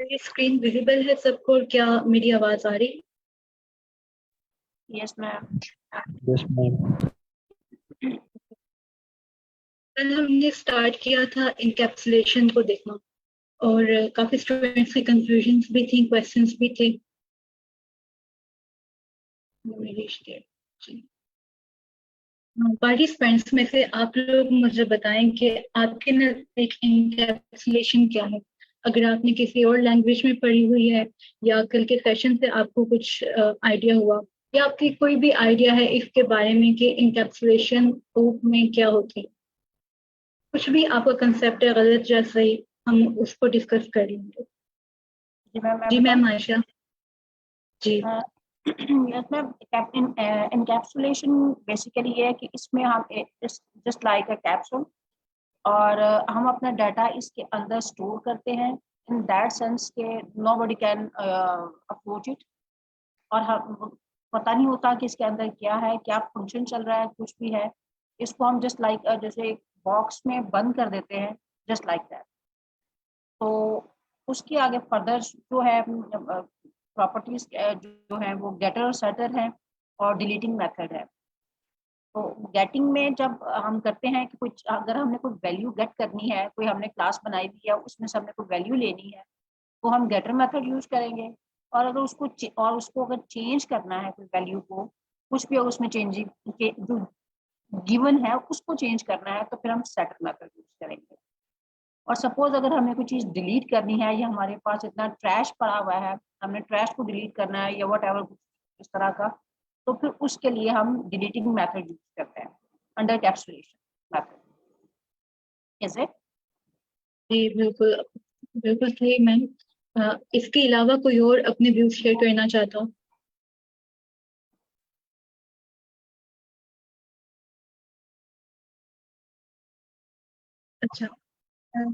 मेरी screen visible है सबको और क्या मेरी आवाज आ रही? Yes ma'am. Yes ma'am. कल हमने स्टार्ट किया था इनकैप्सुलेशन को देखना और काफी स्टूडेंट्स की कंफ्यूजन्स भी थी, क्वेश्चंस भी थे। पार्टिसिपेंट्स में से आप लोग मुझे बताएं कि आपके नजदीक इनकैप्सुलेशन क्या है। अगर आपने किसी और लैंग्वेज में पढ़ी हुई है या कल के सेशन से आपको कुछ आइडिया हुआ या आपकी कोई भी आइडिया है इसके बारे में कि इनकैप्सुलेशन में क्या होती है, कुछ भी आपका कंसेप्ट है गलत या सही, हम उसको डिस्कस कर लेंगे। जी मैम आयशा। जी यस मैम। इनकैप्सुलेशन बेसिकली ये है कि इसमें हम जस्ट लाइक अ कैप्सूल और हम अपना डाटा इसके अंदर स्टोर करते हैं इन दैट सेंस के नोबडी कैन अप्रोच इट। और हम पता नहीं होता कि इसके अंदर क्या है, क्या फंक्शन चल रहा है, कुछ भी है। इसको हम जस्ट लाइक जैसे एक बॉक्स में बंद कर देते हैं, जस्ट लाइक दैट। तो उसके आगे फर्दर जो है प्रॉपर्टीज जो है वो गेटर और सेटर है और डिलीटिंग मेथड है। तो गेटिंग में जब हम करते हैं कि कुछ अगर हमने कोई वैल्यू गेट करनी है, कोई हमने क्लास बनाई हुई है उसमें से हमने कोई वैल्यू लेनी है तो हम गेटर मेथड यूज करेंगे। और अगर उसको अगर चेंज करना है कोई वैल्यू को, कुछ भी उसमें चेंजिंग के जो गिवन है उसको चेंज करना है तो फिर हम सेटर मेथड यूज करेंगे। और सपोज अगर हमें कोई चीज डिलीट करनी है या हमारे पास इतना ट्रैश पड़ा हुआ है, हमने ट्रैश को डिलीट करना है या वट एवर इस तरह का, तो फिर उसके लिए हम डिलीटिंग मेथड यूज करते हैं encapsulation method. Is it? जी बिल्कुल, बिल्कुल सही मैम। इसके अलावा कोई और अपने व्यूज शेयर करना चाहता हूँ? अच्छा,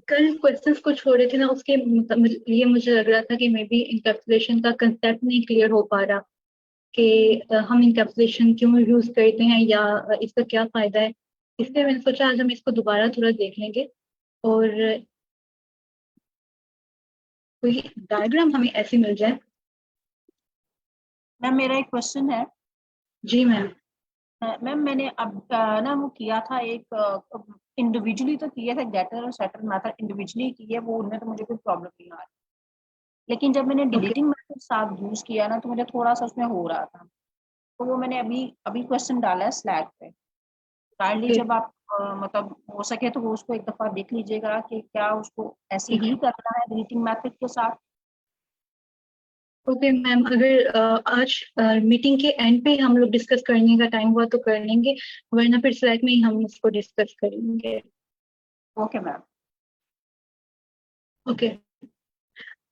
कल क्वेश्चंस कुछ हो रहे थे ना, उसके लिए मुझे लग रहा था कि मे बी इंकैप्सुलेशन का कंसेप्ट नहीं क्लियर हो पा रहा कि हम इंकैप्सुलेशन क्यों यूज करते हैं या इसका क्या फायदा है। इसलिए मैंने सोचा आज हम इसको दोबारा थोड़ा देख लेंगे और कोई डायग्राम हमें ऐसी मिल जाए। मैम मेरा एक क्वेश्चन है। जी मैम। मैम मैंने अब ना वो किया था एक इंडिविजुअली तो किया था, गेटर और सेटर मेथड इंडिविजुअली किए, वो उनमें तो मुझे कोई प्रॉब्लम नहीं आ रही। लेकिन जब मैंने ओके। डिलीटिंग मेथड साथ यूज किया ना तो मुझे थोड़ा सा उसमें हो रहा था। तो वो मैंने अभी अभी क्वेश्चन डाला है स्लैक पे। काइंडली जब आप मतलब हो सके तो वो उसको एक दफा देख लीजिएगा कि क्या उसको ऐसे ठीक ही है। करना है डिलीटिंग मेथड के साथ। ओके मैम, अगर आज मीटिंग के एंड पे हम लोग डिस्कस करने का टाइम हुआ तो कर लेंगे, वरना फिर स्लैक में ही हम उसको डिस्कस करेंगे। Okay ma'am. ओके।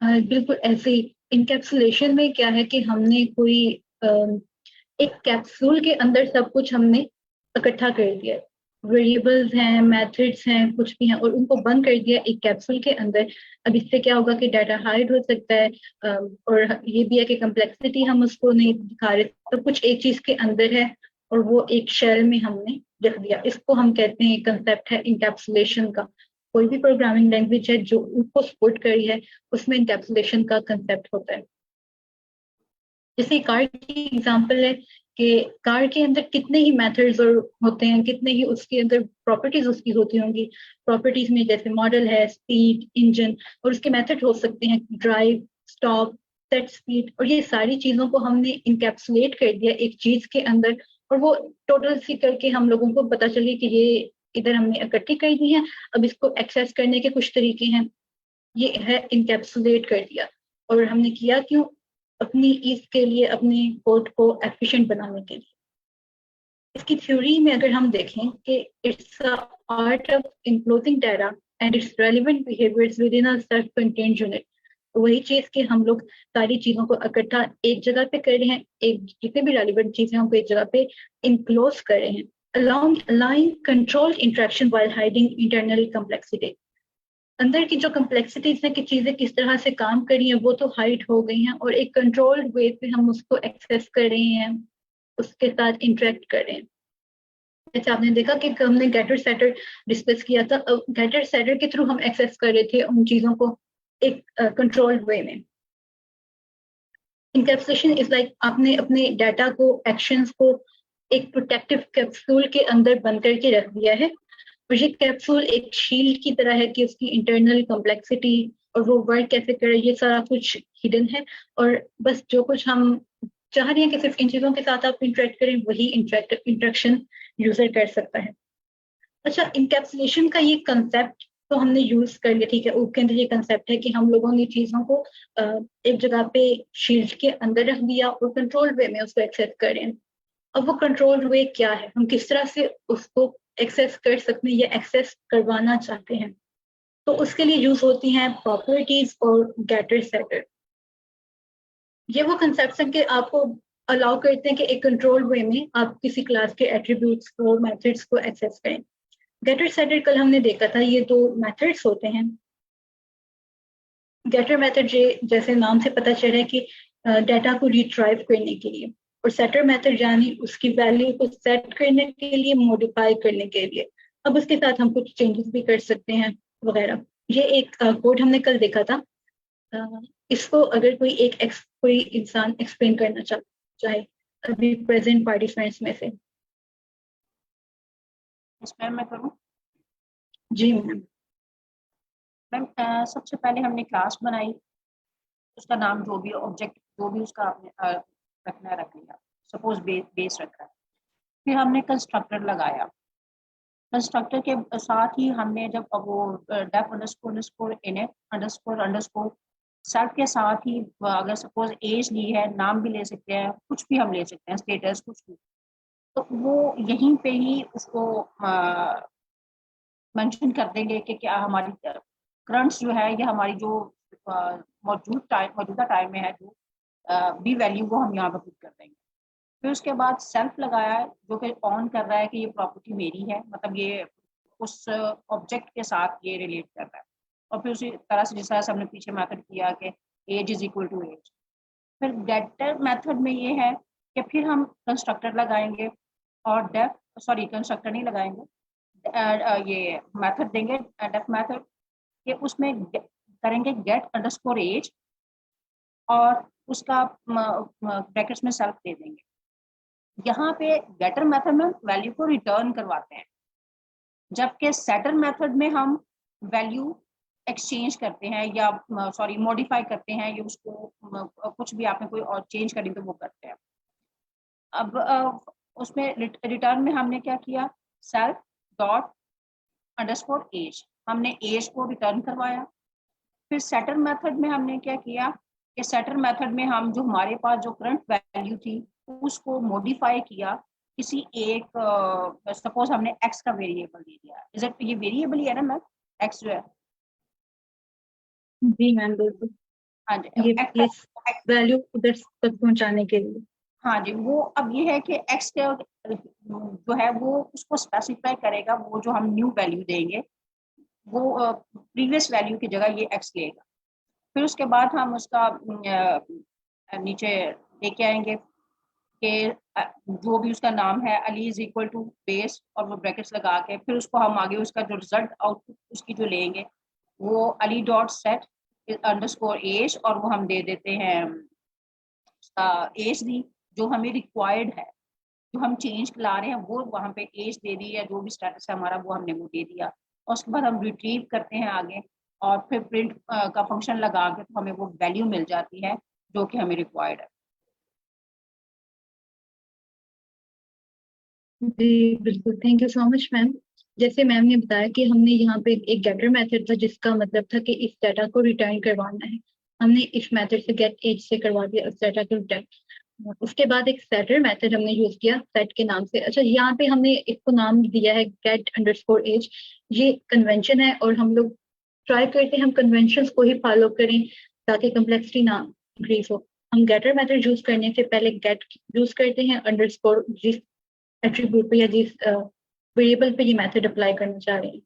बिल्कुल ऐसे ही इनकैप्सुलेशन में क्या है कि हमने कोई एक कैप्सूल के अंदर सब कुछ हमने इकट्ठा कर दिया। वेरिएबल्स हैं, मेथड्स हैं, कुछ भी हैं और उनको बंद कर दिया एक कैप्सूल के अंदर। अब इससे क्या होगा कि डाटा हाइड हो सकता है और ये भी है कि कम्प्लेक्सिटी हम उसको नहीं दिखा रहे, तो कुछ एक चीज के अंदर है और वो एक शेल में हमने रख दिया। इसको हम कहते हैं, कंसेप्ट है इंकैप्सुलेशन का। कोई भी प्रोग्रामिंग लैंग्वेज है जो उसको सपोर्ट करी है उसमें इंकैप्सुलेशन का कंसेप्ट होता है। जैसे कार की एग्जांपल है कि कार के अंदर कितने ही मेथड्स और होते हैं, कितने ही उसके अंदर प्रॉपर्टीज उसकी होती होंगी। प्रॉपर्टीज में जैसे मॉडल है, स्पीड, इंजन, और उसके मेथड हो सकते हैं ड्राइव, स्टॉप, सेट स्पीड, और ये सारी चीजों को हमने इनकैप्सुलेट कर दिया एक चीज के अंदर। और वो टोटल सी करके हम लोगों को पता चली कि ये इधर हमने इकट्ठी कर दी है। अब इसको एक्सेस करने के कुछ तरीके हैं, ये है इनकैप्सुलेट कर दिया। और हमने किया क्यों? अपनी ईज के लिए, अपने कोड को एफिशिएंट बनाने के लिए। इसकी थ्योरी में अगर हम देखें कि it's a art of enclosing data and it's relevant behaviours with in a self contained unit. वही चीज कि हम लोग सारी चीजों को इकट्ठा एक जगह पे कर रहे हैं, एक जितने भी रेलिवेंट चीजें हमको एक जगह पे इनक्लोज कर रहे हैं, allowing controlled interaction while hiding internal complexity। अंदर की जो कम्प्लेक्सिटीज है कि चीजें किस तरह से काम कर रही हैं वो तो हाइड हो गई हैं और एक कंट्रोल्ड वे पे हम उसको एक्सेस कर रहे हैं, उसके साथ इंटरेक्ट कर रहे हैं। जैसे आपने देखा कि हमने गेटर सेटर डिस्कस किया था, गेटर सेटर के थ्रू हम एक्सेस कर रहे थे उन चीजों को। एक कंट्रोल्ड वे में। इनकैप्सुलेशन इज लाइक आपने अपने डाटा को, एक्शंस को एक प्रोटेक्टिव कैप्सूल के अंदर बंद करके रख दिया है, और ये कैप्सूल एक शील्ड की तरह है कि उसकी इंटरनल कॉम्प्लेक्सिटी और वो वर्क कैसे करे ये सारा कुछ हिडन है, और बस जो कुछ हम चाह रहे हैं कि सिर्फ इन चीजों के साथ आप इंटरेक्ट करें, वही इंटरेक्शन यूजर कर सकता है। अच्छा, इनकैप्सुलेशन का ये कंसेप्ट तो हमने यूज कर लिया, ठीक है। ऊप के अंदर ये कंसेप्ट है कि हम लोगों ने चीजों को एक जगह पे शील्ड के अंदर रख दिया और कंट्रोल्ड वे में उसको एक्सेस करें। अब वो कंट्रोल्ड वे क्या है, हम किस तरह से उसको एक्सेस कर सकते हैं या एक्सेस करवाना चाहते हैं, तो उसके लिए यूज होती हैं प्रॉपर्टीज और गेटर सेटर। ये वो कंसेप्ट हैं कि आपको अलाउ करते हैं कि एक कंट्रोल्ड वे में आप किसी क्लास के एट्रीब्यूट्स को, मेथड्स को एक्सेस करें। गेटर सेटर कल हमने देखा था, ये दो मेथड्स होते हैं। गेटर मेथड जैसे नाम से पता चल रहा है कि डाटा को रिट्राइव करने के लिए, और सेटर मेथड यानी उसकी वैल्यू को सेट करने के लिए, मॉडिफाई करने के लिए। अब उसके साथ हम कुछ चेंजेस भी कर सकते हैं वगैरह। ये एक कोड हमने कल देखा था। इसको अगर कोई इंसान एक्सप्लेन करना चाहे अभी प्रेजेंट पार्टिसिपेंट्स में से। इसमें मैं करूँ? जी मैम। मैम सबसे पहले हमने क्लास बनाई, उसका नाम जो भी ऑब्जेक्ट जो भी उसका आपने रखना है रख लिया, सपोज बेस रख रहा है। फिर हमने कंस्ट्रक्टर लगाया, कंस्ट्रक्टर के साथ ही हमने जब वो def underscore init underscore self के साथ ही अगर सपोज एज ली है, नाम भी ले सकते हैं, कुछ भी हम ले सकते हैं, स्टेटस कुछ भी, तो वो यहीं पे ही उसको मेंशन कर देंगे कि क्या हमारी करंट्स जो है या हमारी जो मौजूदा टाइम में है जो बी वैल्यू वो हम यहाँ पर पुट कर देंगे। फिर उसके बाद सेल्फ लगाया है जो कि ऑन कर रहा है कि ये प्रॉपर्टी मेरी है, मतलब ये उस ऑब्जेक्ट के साथ ये रिलेट कर रहा है। और फिर उसी तरह से जिस तरह से हमने पीछे मेथड किया कि age is equal to age. फिर गेटर मेथड में ये है कि फिर हम कंस्ट्रक्टर लगाएंगे और कंस्ट्रक्टर नहीं लगाएंगे, ये मेथड देंगे डेफ मेथड कि उसमें करेंगे गेट अंडरस्कोर एज और उसका ब्रैकेट्स में सेल्फ दे देंगे। यहाँ पे गेटर मेथड में वैल्यू को रिटर्न करवाते हैं, जबकि सेटर मेथड में हम वैल्यू एक्सचेंज करते हैं या मॉडिफाई करते हैं, या उसको कुछ भी आपने कोई और चेंज करनी तो वो करते हैं। अब उसमें रिटर्न में हमने क्या किया, सेल्फ डॉट अंडरस्कोर एज, हमने एज को रिटर्न करवाया। फिर सेटर मेथड में हमने क्या किया कि सेटर मेथड में हम जो हमारे पास जो करंट वैल्यू थी उसको मॉडिफाई किया किसी एक सपोज हमने एक्स का वेरिएबल दे दिया। इज इट ये वेरिएबल ही है ना मैम, एक्स जो है? जी मैम बिल्कुल। हाँ जी, ये वैल्यू उधर तक पहुंचाने के लिए। हाँ जी, वो अब ये है कि एक्स के जो है वो उसको स्पेसिफाई करेगा, वो जो हम न्यू वैल्यू देंगे वो प्रीवियस वैल्यू की जगह ये एक्स लेगा। फिर उसके बाद हम उसका नीचे लेके आएंगे कि जो भी उसका नाम है Ali is equal to base और वो ब्रैकेट्स लगा के फिर उसको हम आगे उसका जो रिजल्ट आउटपुट उसकी जो लेंगे वो Ali dot set underscore age, और वो हम दे देते हैं एज दी जो हमें रिक्वायर्ड है, जो हम चेंज ला रहे हैं वो वहाँ पे एज दे दी, या जो भी स्टेटस है हमारा वो हमने वो दे दिया। और उसके बाद हम रिट्रीव करते हैं आगे और फिर प्रिंट का फंक्शन लगा के तो हमें वो वैल्यू मिल जाती है जो कि हमें रिक्वायर्ड है। जी बिल्कुल, thank you so much ma'am. जैसे मैम ने बताया कि हमने यहाँ पे एक गेटर मेथड था जिसका मतलब था कि इस डाटा को रिटर्न करवाना है, हमने इस मेथड से गेट एज से करवा दिया उस डाटा को रिटर्न। उसके बाद एक सेटर मेथड हमने यूज किया सेट के नाम से। अच्छा, यहाँ पे हमने इसको नाम दिया है गेट अंडरस्कोर एज। ये कन्वेंशन है और हम लोग ट्राई करते हैं हम कन्वेंशन को ही फॉलो करें ताकि कम्प्लेक्सिटी ना इंक्रीज हो। हम गेटर मेथड यूज करने से पहले गेट यूज करते हैं अंडरस्कोर जिस एट्रीब्यूट पे या जिस वेरिएबल पे ये मेथड अप्लाई करना चाह रहे हैं,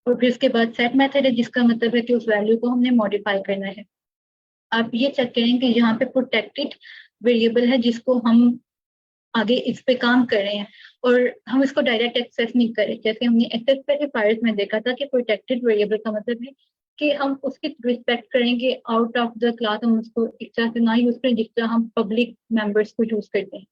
और फिर उसके बाद सेट मेथड है जिसका मतलब है कि उस वैल्यू को हमने मॉडिफाई करना है। आप ये चेक करें कि यहाँ पे प्रोटेक्टेड वेरिएबल है जिसको हम आगे इस पे काम कर रहे हैं और हम इसको डायरेक्ट एक्सेस नहीं करें। जैसे हमने एक्सेस क्लासिफायर्स में देखा था कि प्रोटेक्टेड वेरिएबल का मतलब है कि हम उसकी रिस्पेक्ट करेंगे आउट ऑफ द क्लास, हम उसको इस तरह से ना यूज करें जिस तरह हम पब्लिक मेंबर्स को यूज करते हैं।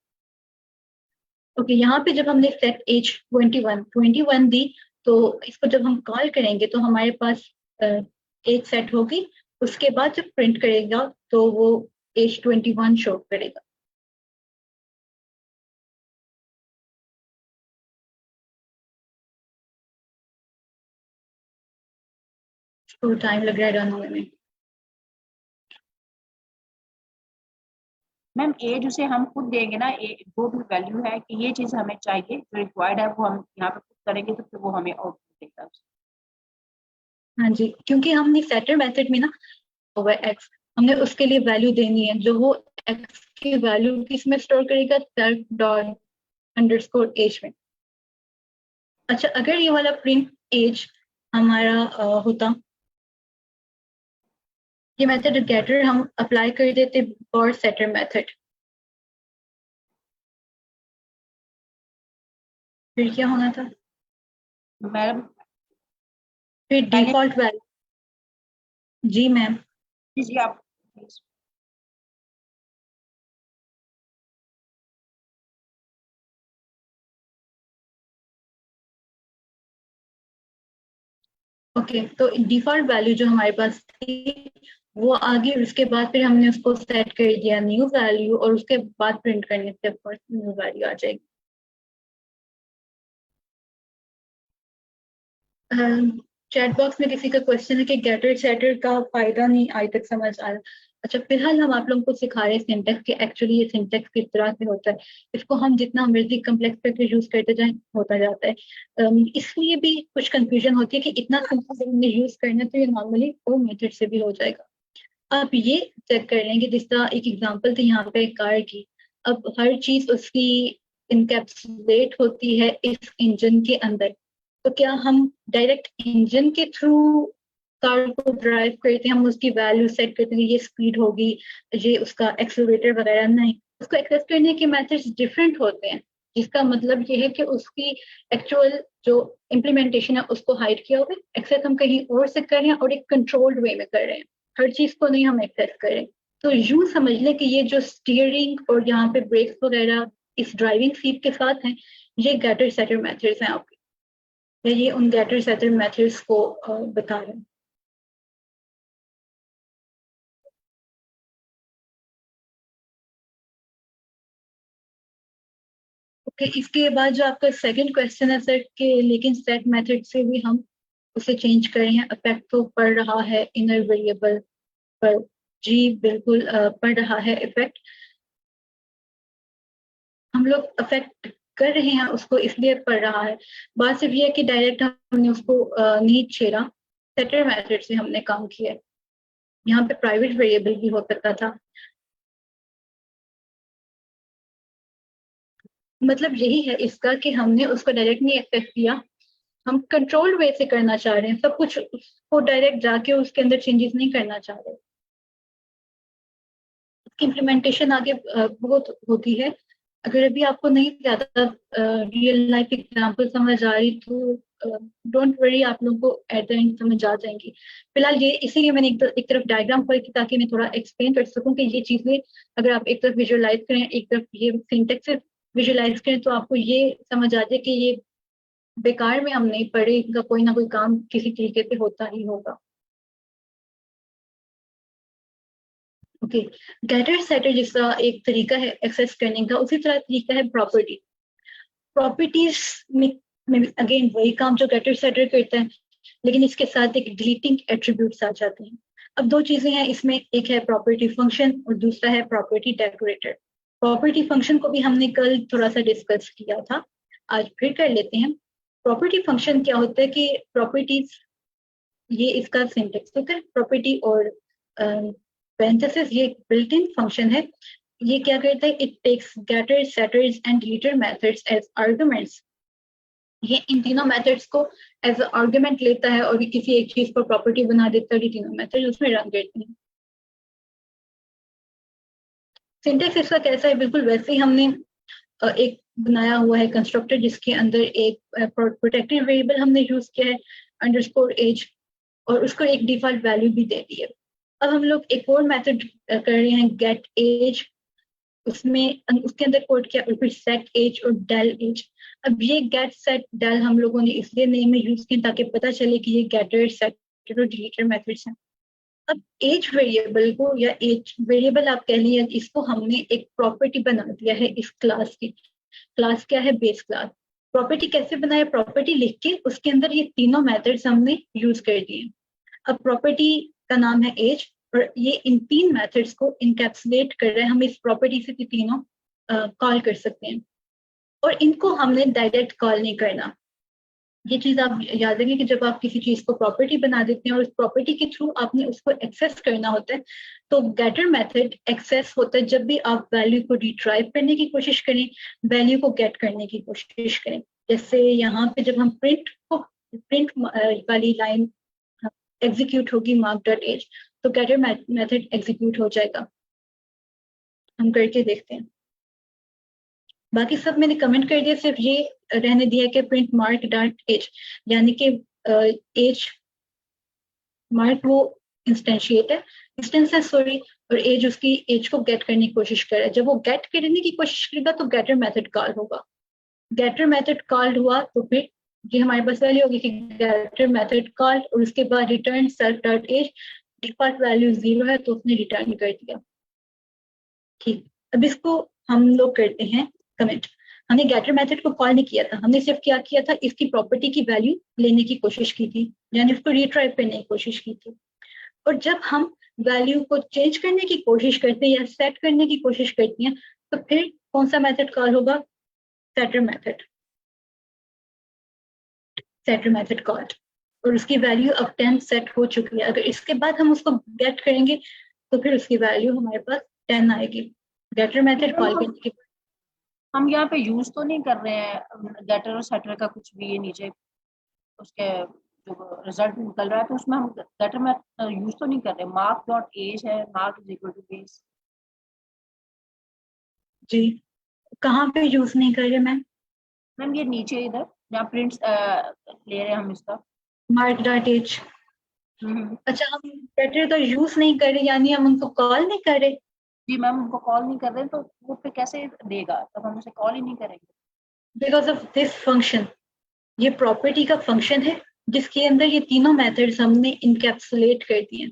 ओके, यहाँ पे जब हमने सेट एज 21 दी, तो इसको जब हम कॉल करेंगे तो हमारे पास एज सेट होगी, उसके बाद जब प्रिंट करेगा तो वो एज 21 शो करेगा। तो टाइम लग रहा है रन होने में। मैम एज उसे हम खुद देंगे ना, जो भी वैल्यू है कि ये चीज हमें चाहिए, जो रिक्वायर्ड है वो हम यहाँ पे खुद करेंगे तो फिर वो हमें आउटपुट देगा। हाँ जी, क्योंकि हमने सेटर मेथड में ना ओवर एक्स, हमने उसके लिए वैल्यू देनी है, जो वो एक्स की वैल्यू किसमें स्टोर करेगा, सेल्फ डॉट अंडरस्कोर एज में। अच्छा, अगर ये वाला प्रिंट एज हमारा होता, ये मेथड गेटर हम अप्लाई कर देते फॉर सेटर मेथड, फिर क्या होना था? मैडम फिर डिफॉल्ट वैल्यू। जी मैम। जी आप please। ओके, तो डिफॉल्ट वैल्यू जो हमारे पास थी वो आगे, उसके बाद फिर हमने उसको सेट कर दिया न्यू वैल्यू, और उसके बाद प्रिंट करने से ऑफकोर्स न्यू वैल्यू आ जाएगी। चैट बॉक्स में किसी का क्वेश्चन है कि गेटर सेटर का फायदा नहीं आज तक समझ आया। अच्छा, फिलहाल हम आप लोगों को सिखा रहे हैं सिंटेक्स कि एक्चुअली ये सिंटेक्स किस तरह से होता है। इसको हम जितना मर्जी कम्प्लेक्स करके यूज करते जाए होता जाता है। इसलिए भी कुछ कंफ्यूजन होती है कि इतना सिंपल हमने यूज करना तो ये नॉर्मली वो मेथड से भी हो जाएगा। आप ये चेक कर लेंगे, जिस तरह एक एग्जांपल थी यहाँ पे कार की, अब हर चीज उसकी इनकैप्सुलेट होती है इस इंजन के अंदर, तो क्या हम डायरेक्ट इंजन के थ्रू कार को ड्राइव करते हैं, हम उसकी वैल्यू सेट करते हैं, ये स्पीड होगी, ये उसका एक्सेलरेटर वगैरह? नहीं, उसको एक्सेस करने के मेथड्स डिफरेंट होते हैं, जिसका मतलब ये है कि उसकी एक्चुअल जो इम्प्लीमेंटेशन है उसको हाइड किया हुआ है, एक्सेस हम कहीं और से कर रहे हैं और एक कंट्रोल्ड वे में कर रहे हैं, हर चीज को नहीं हम एक्सेस करें। तो यूं समझ लें कि ये जो स्टीयरिंग और यहाँ पे ब्रेक्स वगैरह इस ड्राइविंग सीट के साथ हैं, ये गेटर सेटर मेथड्स हैं आपके, या ये उन गेटर सेटर मेथड्स को बता रहे हैं। ओके, इसके बाद जो आपका सेकंड क्वेश्चन है सर कि लेकिन सेट मेथड से भी हम उसे चेंज कर रहे हैं, अफेक्ट तो पड़ रहा है इनर वेरिएबल पर। जी बिल्कुल पड़ रहा है इफेक्ट, हम लोग अफेक्ट कर रहे हैं उसको इसलिए पड़ रहा है। बात सिर्फ ये है कि डायरेक्ट हमने उसको नहीं छेड़ा, सेटर मेथड से हमने काम किया। यहाँ पे प्राइवेट वेरिएबल भी हो सकता था, मतलब यही है इसका कि हमने उसको डायरेक्ट नहीं एक्सेस किया, हम कंट्रोल वे से करना चाह रहे हैं सब कुछ, उसको डायरेक्ट जाके उसके अंदर चेंजेस नहीं करना चाह रहे। इसकी इम्प्लीमेंटेशन आगे बहुत होती है। अगर अभी आपको नहीं ज्यादा रियल लाइफ एग्जांपल समझ आ रही तो डोंट वरी, आप लोगों को एट द एंड समझ आ जाएंगी। फिलहाल ये इसीलिए मैंने एक तरफ डायग्राम खोल की ताकि मैं थोड़ा एक्सप्लेन कर सकूं कि ये चीजें अगर आप एक तरफ विजुअलाइज करें, एक तरफ ये सिंटेक्स से विजुअलाइज करें, तो आपको ये समझ आ जाए कि ये बेकार में हम नहीं पढ़े, इनका कोई ना कोई काम किसी तरीके से होता ही होगा। ओके, गेटर सेटर जिसका एक तरीका है एक्सेस करने का, उसी तरह तरीका है प्रॉपर्टी। प्रॉपर्टीज में अगेन वही काम जो गेटर सेटर करता है, लेकिन इसके साथ एक डिलीटिंग एट्रीब्यूट्स आ जाते हैं। अब दो चीजें हैं इसमें, एक है प्रॉपर्टी फंक्शन और दूसरा है प्रॉपर्टी डेकोरेटर। प्रॉपर्टी फंक्शन को भी हमने कल थोड़ा सा डिस्कस किया था, आज फिर कर लेते हैं। प्रॉपर्टी फंक्शन क्या होता है कि प्रॉपर्टीज, ये इसका सिंटेक्स होता है प्रॉपर्टी और पैरेंथेसिस, ये बिल्ट इन फंक्शन है। ये क्या करता है, it takes getter setters and deleter methods as arguments. ये इन तीनों मेथड्स को एज आर्गुमेंट लेता है और किसी एक चीज पर प्रॉपर्टी बना देता है, ये तीनों मेथड उसमें रन करते हैं। सिंटेक्स इसका कैसा है, बिल्कुल वैसे ही हमने एक बनाया हुआ है कंस्ट्रक्टर जिसके अंदर एक प्रोटेक्टेड वेरिएबल हमने यूज किया है अंडरस्कोर एज, और उसको एक डिफॉल्ट वैल्यू भी दे दी है। अब हम लोग एक और मेथड कर रहे हैं गेट एज, उसमें उसके अंदर कोड किया और फिर सेट एज और डेल एज। अब ये गेट सेट डेल हम लोगों ने इसलिए नेम में यूज किया ताकि पता चले कि ये गेटर सेटर और डिलीटर मेथड्स हैं। अब एज वेरिएबल को या एज वेरिएबल आप कह लीजिए, इसको हमने एक प्रॉपर्टी बना दिया है इस क्लास की। क्लास क्या है? Base class. प्रॉपर्टी कैसे बनाए? प्रॉपर्टी लिख के उसके अंदर ये तीनों मेथड्स हमने यूज कर दिए। अब प्रॉपर्टी का नाम है एज और ये इन तीन मेथड्स को इनकैप्सुलेट कर रहे हैं। हम इस प्रॉपर्टी से तीनों कॉल कर सकते हैं और इनको हमने डायरेक्ट कॉल नहीं करना। ये चीज आप याद रखिए कि जब आप किसी चीज को प्रॉपर्टी बना देते हैं और उस प्रॉपर्टी के थ्रू आपने उसको एक्सेस करना होता है, तो गेटर मेथड एक्सेस होता है जब भी आप वैल्यू को रिट्राइव करने की कोशिश करें, वैल्यू को गेट करने की कोशिश करें। जैसे यहाँ पे जब हम प्रिंट वाली लाइन एग्जीक्यूट होगी मार्क डॉट एज, तो गेटर मेथड एग्जीक्यूट हो जाएगा। हम करके देखते हैं। बाकी सब मैंने कमेंट कर दिया, सिर्फ ये रहने दिया कि प्रिंट मार्क डॉट एज, यानी कि एज मार्क वो इंस्टेंशिएट है, इंस्टेंस है सॉरी, और एज उसकी एज को गेट करने की कोशिश कर रहा है। जब वो गेट करने की कोशिश करेगा तो गेटर मेथड कॉल होगा। गेटर मेथड कॉल्ड हुआ तो फिर ये हमारे पास वैल्यू होगी कि गेटर मेथड कॉल्ड और उसके बाद return self dot age, default value 0 है तो उसने रिटर्न कर दिया। ठीक, अब इसको हम लोग करते हैं कमेंट। हमने गेटर मेथड को कॉल नहीं किया था, हमने सिर्फ क्या किया था, इसकी प्रॉपर्टी की वैल्यू लेने की कोशिश की थी, यानी उसको रिट्राइव करने की कोशिश की थी। और जब हम वैल्यू को चेंज करने की कोशिश करते हैं या सेट करने की कोशिश करती हैं, तो फिर कौन सा मेथड कॉल होगा? Setter method. Setter method called और उसकी वैल्यू अब 10 सेट हो चुकी है। अगर इसके बाद हम उसको गेट करेंगे तो फिर उसकी वैल्यू हमारे पास 10 आएगी। गेटर मेथड कॉल करने के बाद हम यहाँ पे यूज तो नहीं कर रहे हैं गेटर और सेटर का कुछ भी, ये नीचे उसके जो रिजल्ट निकल रहा है तो उसमें हम गेटर में यूज तो नहीं कर रहे। मार्क डॉट एज है, mark is equal to base. जी कहाँ पे यूज नहीं कर रहे मैम? मैम ये नीचे इधर जहाँ प्रिंट्स ले रहे हैं हम इसका। Mark dot age. हम्म। अच्छा, हम गेटर का यूज नहीं कर रहे यानी हम उनको कॉल नहीं कर रहे? जी मैम, उनको कॉल नहीं कर रहे तो वो पे कैसे देगा, तब हम उसे कॉल ही नहीं करेंगे। बिकॉज ऑफ दिस फंक्शन, ये प्रॉपर्टी का फंक्शन है जिसके अंदर ये तीनों मेथड्स हमने इनकैप्सुलेट कर दिए।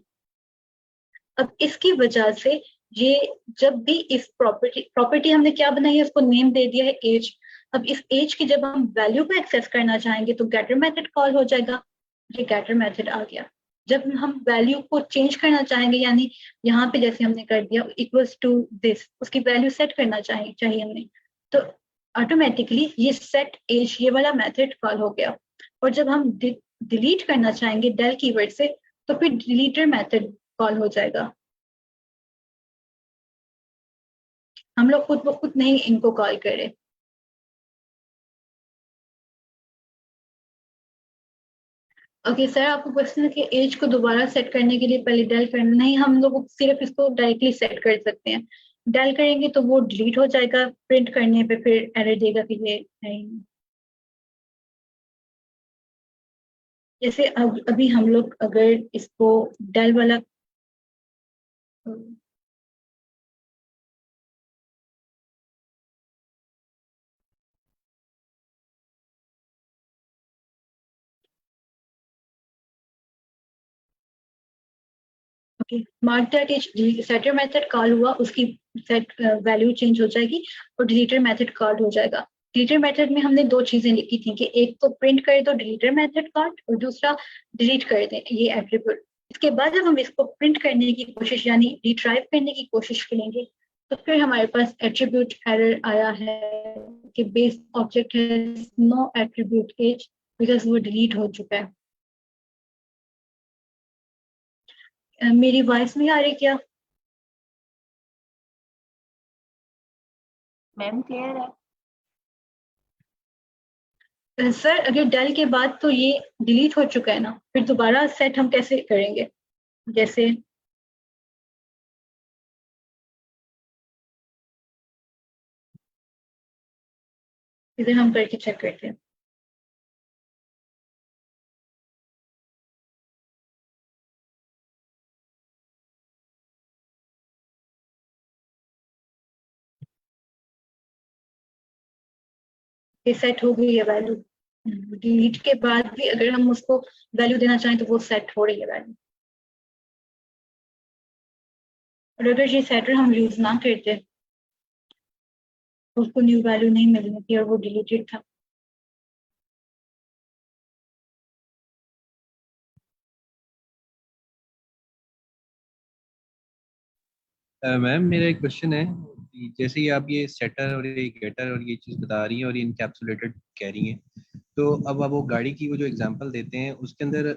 अब इसकी वजह से ये जब भी इस प्रॉपर्टी हमने क्या बनाई है, उसको नेम दे दिया है एज। अब इस एज की जब हम वैल्यू को एक्सेस करना चाहेंगे तो गेटर मेथड कॉल हो जाएगा। ये गेटर मेथड आ गया। जब हम वैल्यू को चेंज करना चाहेंगे, यानी यहाँ पे जैसे हमने कर दिया इक्वल्स टू दिस, उसकी वैल्यू सेट करना चाहिए हमने, तो ऑटोमेटिकली ये सेट एज ये वाला मेथड कॉल हो गया। और जब हम डिलीट करना चाहेंगे डेल कीवर्ड से, तो फिर डिलीटर मेथड कॉल हो जाएगा। हम लोग खुद ब खुद नहीं इनको कॉल करें। ओके सर, आपको क्वेश्चन है कि एज को दोबारा सेट करने के लिए पहले डेल करना, नहीं, हम लोग सिर्फ इसको डायरेक्टली सेट कर सकते हैं। डेल करेंगे तो वो डिलीट हो जाएगा, प्रिंट करने पे फिर एरर देगा कि ये नहीं। जैसे अब अभी हम लोग अगर इसको डेल वाला okay, Mark that age setter method call हुआ, उसकी सेट वैल्यू चेंज हो जाएगी और डिलीटर मेथड कॉल हो जाएगा। डिलीटर मेथड में हमने दो चीजें लिखी थी कि एक तो प्रिंट कर दो डिलीटर मेथड कॉल और दूसरा डिलीट कर दें ये एट्रीब्यूट। इसके बाद जब हम इसको प्रिंट करने की कोशिश यानी रिट्राइव करने की कोशिश करेंगे, तो फिर हमारे पास एट्रीब्यूट एरर आया है कि बेस ऑब्जेक्ट है नो एट्रीब्यूट एज, बिकॉज वो डिलीट हो चुका है। मेरी वॉइस नहीं आ रही क्या? मैम क्लियर है। सर अगर डेल के बाद तो ये डिलीट हो चुका है ना, फिर दोबारा सेट हम कैसे करेंगे? जैसे इधर हम करके चेक करते हैं। ये सेट हो गई है वैल्यू। डिलीट के बाद भी अगर हम उसको वैल्यू देना चाहें तो वो सेट हो रही है वैल्यू। और अगर ये सेटर हम यूज ना करते तो उसको न्यू वैल्यू नहीं मिलनी थी और वो डिलीटेड था। मैम मेरा एक क्वेश्चन है कि जैसे कि आप ये सेटर और ये गेटर और ये चीज़ बता रही हैं और ये इनकैप्सुलेटेड कह रही हैं, तो अब आप वो गाड़ी की वो जो एग्जांपल देते हैं उसके अंदर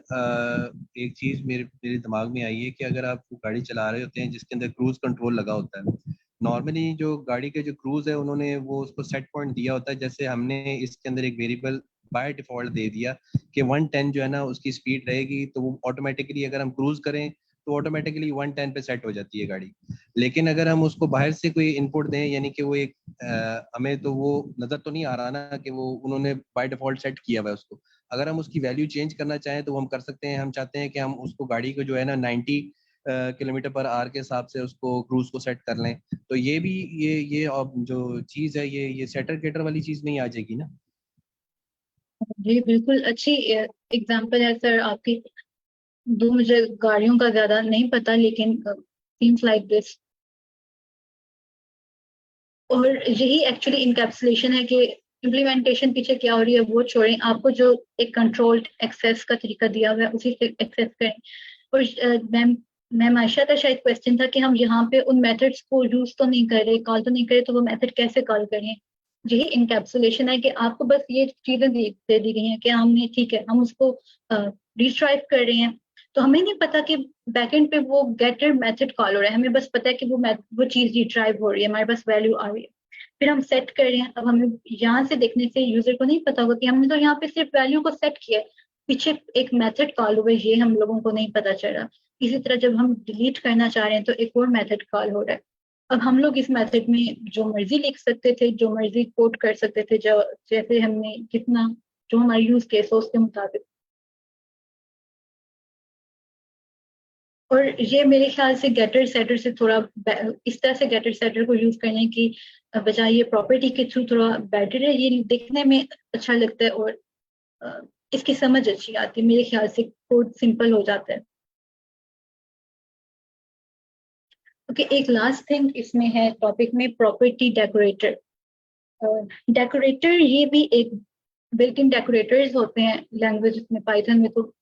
एक चीज़ मेरे मेरे दिमाग में आई है कि अगर आप वो गाड़ी चला रहे होते हैं जिसके अंदर क्रूज कंट्रोल लगा होता है, नॉर्मली जो गाड़ी के जो क्रूज है उन्होंने वो उसको सेट पॉइंट दिया होता है, जैसे हमने इसके अंदर एक वेरिएबल बाय डिफॉल्ट दे दिया कि 110 जो है ना उसकी स्पीड रहेगी, तो वो ऑटोमेटिकली अगर हम क्रूज करें तो ऑटोमेटिकली 110 पे सेट हो जाती है गाड़ी। लेकिन अगर हम उसको बाहर से कोई इनपुट दें, यानी कि वो एक हमें तो वो नजर तो नहीं आ रहा ना कि वो उन्होंने बाय डिफॉल्ट सेट किया हुआ है उसको, अगर हम उसकी वैल्यू चेंज करना चाहें तो हम कर सकते हैं। हम चाहते हैं कि हम उसको गाड़ी को जो है ना 90 किलोमीटर पर आवर के हिसाब से उसको क्रूज को सेट कर लें, तो ये भी ये अब जो चीज़ है ये सेटर गेटर वाली चीज़ नहीं आ जाएगी ना? जी बिल्कुल अच्छी एग्जांपल है सर आपकी। दो मुझे गाड़ियों का ज्यादा नहीं पता लेकिन सीम्स लाइक दिस। और यही एक्चुअली इनकैप्सुलेशन है कि इम्प्लीमेंटेशन पीछे क्या हो रही है वो छोड़ें, आपको जो एक कंट्रोल्ड एक्सेस का तरीका दिया हुआ है उसी से एक्सेस करें। और मैम आयशा का शायद क्वेश्चन था कि हम यहाँ पे उन मेथड्स को यूज तो नहीं कर रहे, कॉल तो नहीं कर रहे, तो वो मेथड कैसे कॉल करें। यही इनकैप्सुलेशन है कि आपको बस ये चीजें दे दी गई हैं कि हमने ठीक है हम उसको रिट्राइव कर रहे हैं, तो हमें नहीं पता कि बैकएंड पे वो गेटर मेथड कॉल हो रहा है, हमें बस पता है कि वो चीज रिट्राइव हो रही है, हमारे पास वैल्यू आ रही है, फिर हम सेट कर रहे हैं। अब हमें यहाँ से देखने से यूजर को नहीं पता होगा कि हमने तो यहाँ पे सिर्फ वैल्यू को सेट किया है, पीछे एक मेथड कॉल हुआ है ये हम लोगों को नहीं पता चल रहा। इसी तरह जब हम डिलीट करना चाह रहे हैं तो एक और मेथड कॉल हो रहा है। अब हम लोग इस मेथड में जो मर्जी लिख सकते थे, जो मर्जी कोड कर सकते थे, जो जैसे हमने जितना जो हमारा यूज केस हो उसके मुताबिक। और ये मेरे ख्याल से गेटर सेटर से थोड़ा इस तरह से गेटर सेटर को यूज करने की बजाय ये प्रॉपर्टी के थ्रू थोड़ा बेटर है, ये दिखने में अच्छा लगता है और इसकी समझ अच्छी आती है, मेरे ख्याल से कोड सिंपल हो जाता है। ओके, एक लास्ट थिंग इसमें है टॉपिक में, प्रॉपर्टी डेकोरेटर। डेकोरेटर ये भी एक बिल्ट इन डेकोरेटर्स होते हैं लैंग्वेज में, पाइथन में तो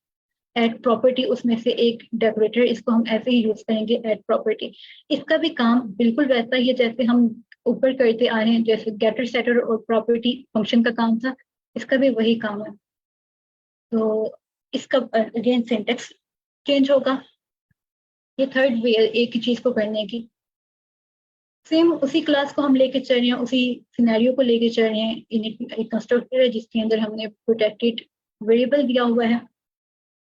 एड प्रॉपर्टी उसमें से एक डेकोरेटर, इसको हम ऐसे ही यूज करेंगे एड प्रॉपर्टी। इसका भी काम बिल्कुल वैसा ही है जैसे हम ऊपर करते आ रहे हैं, जैसे गेटर सेटर और प्रॉपर्टी फंक्शन का काम था, इसका भी वही काम है। तो इसका अगेन सिंटेक्स चेंज होगा। ये थर्ड वे है एक ही चीज को करने की। सेम उसी क्लास को हम लेके चल रहे हैं, उसी सिनेरियो को लेके चल रहे हैं। एक कंस्ट्रक्टर है जिसके अंदर हमने प्रोटेक्टेड वेरिएबल दिया हुआ है।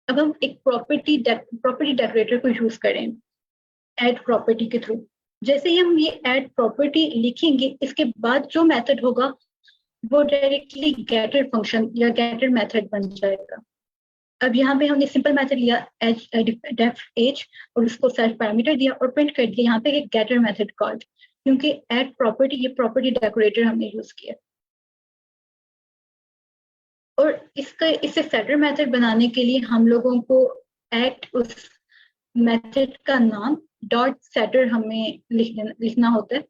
अब हम एक प्रॉपर्टी डेकोरेटर को यूज करें ऐड प्रॉपर्टी के थ्रू। जैसे ही हम ये ऐड प्रॉपर्टी लिखेंगे, इसके बाद जो मेथड होगा वो डायरेक्टली गेटर फंक्शन या गेटर मेथड बन जाएगा। अब यहाँ पे हमने सिंपल मेथड लिया डेफ एज और उसको सेल्फ पैरामीटर दिया और प्रिंट कर दिया यहाँ पे एक गेटर मेथड कॉल्ड, क्योंकि ऐड प्रॉपर्टी ये प्रॉपर्टी डेकोरेटर हमने यूज किया। और इससे सेटर मेथड बनाने के लिए हम लोगों को ऐड उस मेथड का नाम डॉट सेटर हमें लिखना होता है,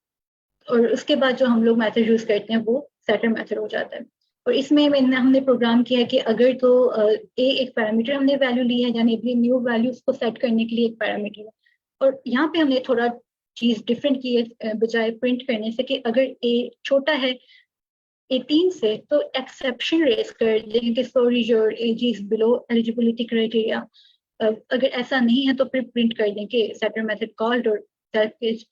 और उसके बाद जो हम लोग मेथड यूज करते हैं वो सेटर मेथड हो जाता है। और इसमें हमने प्रोग्राम किया है कि अगर तो ए एक पैरामीटर हमने वैल्यू ली है, यानी न्यू वैल्यू उसको सेट करने के लिए एक पैरामीटर है। और यहाँ पे हमने थोड़ा चीज डिफरेंट की है, बजाय प्रिंट करने से कि अगर ए छोटा है 18 से तो एक्सेप्शन रेज कर देंगे कि sorry your age is below eligibility criteria. अगर ऐसा नहीं है तो फिर प्रिंट कर दें कि सेटर मेथड कॉल्ड और सेल्फ एज।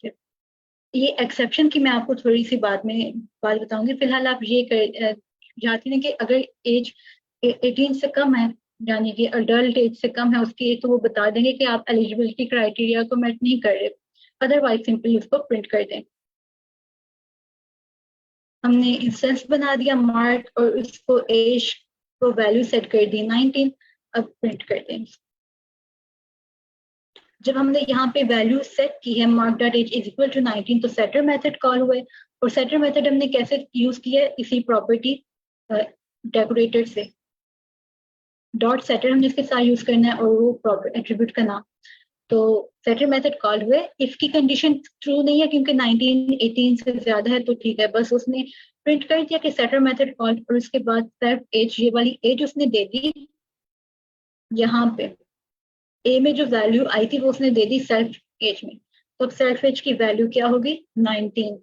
ये एक्सेप्शन की मैं आपको थोड़ी सी बात बताऊंगी। फिलहाल आप ये जानते हैं कि अगर एज 18 से कम है, यानी कि अडल्ट एज से कम है उसकी एज, तो वो बता देंगे कि आप एलिजिबिलिटी क्राइटेरिया को मेट नहीं कर रहे, अदरवाइज सिंपली उसको प्रिंट कर दें। हमने इंस्टेंस बना दिया मार्क और उसको एज को वैल्यू सेट कर दी 19, अब प्रिंट कर दें। जब हमने यहाँ पे वैल्यू सेट की है Mark dot age is equal to 19, तो सेटर मेथड कॉल हुए। और सेटर मेथड हमने कैसे यूज किया है, इसी प्रॉपर्टी डेकोरेटर से डॉट सेटर हमने इसके साथ यूज करना है और वो प्रॉपर एट्रीब्यूट का नाम। तो सेटर मेथड कॉल हुए, इफ की कंडीशन ट्रू नहीं है क्योंकि 1918 से ज्यादा है तो ठीक है, बस उसने प्रिंट कर दिया कि सेटर मेथड कॉल, और उसके बाद सेल्फ एज, ये वाली एज उसने दे दी। यहाँ पे ए में जो वैल्यू आई थी वो उसने दे दी सेल्फ एज में, तो अब सेल्फ एज की वैल्यू क्या होगी 19।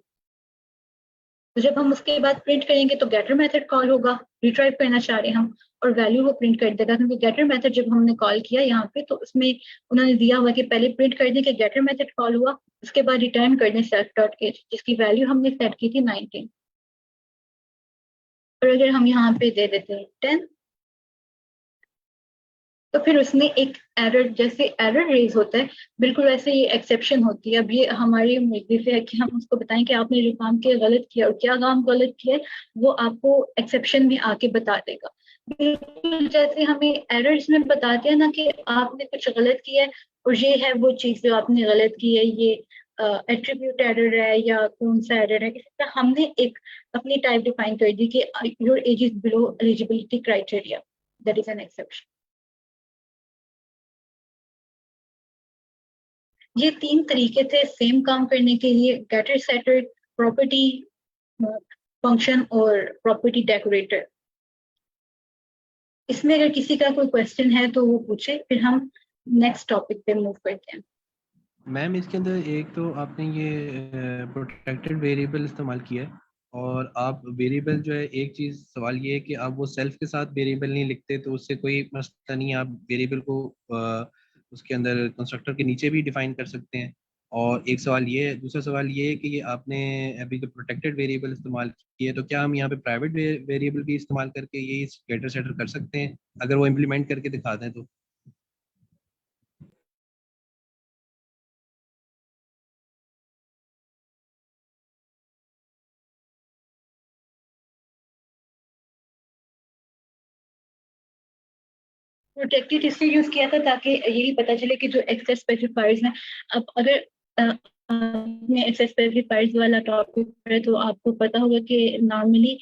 तो जब हम उसके बाद प्रिंट करेंगे तो गेटर मेथड कॉल होगा, रिट्राइव करना चाह रहे हैं हम, और वैल्यू वो प्रिंट कर देगा, क्योंकि गेटर मेथड जब हमने कॉल किया यहाँ पे तो उसमें उन्होंने दिया हुआ कि पहले प्रिंट कर दें कि गेटर मेथड कॉल हुआ, उसके बाद रिटर्न कर दें सेल्फ डॉट एज जिसकी वैल्यू हमने सेट की थी 19। और अगर हम यहाँ पे दे देते हैं 10, तो फिर उसमें एक एरर, जैसे एरर रेज होता है बिल्कुल वैसे ये एक्सेप्शन होती है। अब ये हमारी मर्जी से है कि हम उसको बताएं कि आपने जो काम किया गलत किया, और क्या काम गलत किया है वो आपको एक्सेप्शन में आके बता देगा। बिल्कुल जैसे हमें एरर्स में बताते हैं ना कि आपने कुछ गलत किया है और ये है वो चीज जो आपने गलत की है, ये एट्रीब्यूट एरर है या कौन सा एरर है, इसी तरह हमने एक अपनी टाइप डिफाइन कर दी कि your age is below eligibility criteria, that is an exception. ये 3 तरीके थे सेम काम करने के लिए, गेटर सेटर, प्रॉपर्टी फंक्शन और प्रॉपर्टी डेकोरेटर। इसमें अगर किसी का कोई क्वेश्चन है तो वो पूछे, फिर हम नेक्स्ट टॉपिक पे मूव करते हैं। मैम इसके अंदर एक तो आपने ये प्रोटेक्टेड वेरिएबल इस्तेमाल किया है, और आप वेरिएबल जो है, एक चीज़ सवाल ये है कि आप वो सेल्फ के साथ वेरिएबल नहीं लिखते, तो उससे कोई मसला नहीं है, आप वेरिएबल को उसके अंदर कंस्ट्रक्टर के नीचे भी डिफाइन कर सकते हैं। और एक सवाल ये है, दूसरा सवाल ये है कि ये आपने अभी जो प्रोटेक्टेड वेरिएबल इस्तेमाल किए, तो क्या हम यहाँ पे प्राइवेट वेरिएबल भी इस्तेमाल करके ये गेटर सेटर कर सकते हैं, अगर वो इम्प्लीमेंट करके दिखा दें तो? प्रोटेक्टेड इसलिए यूज किया था ताकि यही पता चले कि जो एक्सेस स्पेसिफायर्स हैं, अब अगर आपने एक्सेस स्पेसिफायर्स वाला टॉपिक पढ़े तो आपको पता होगा कि नॉर्मली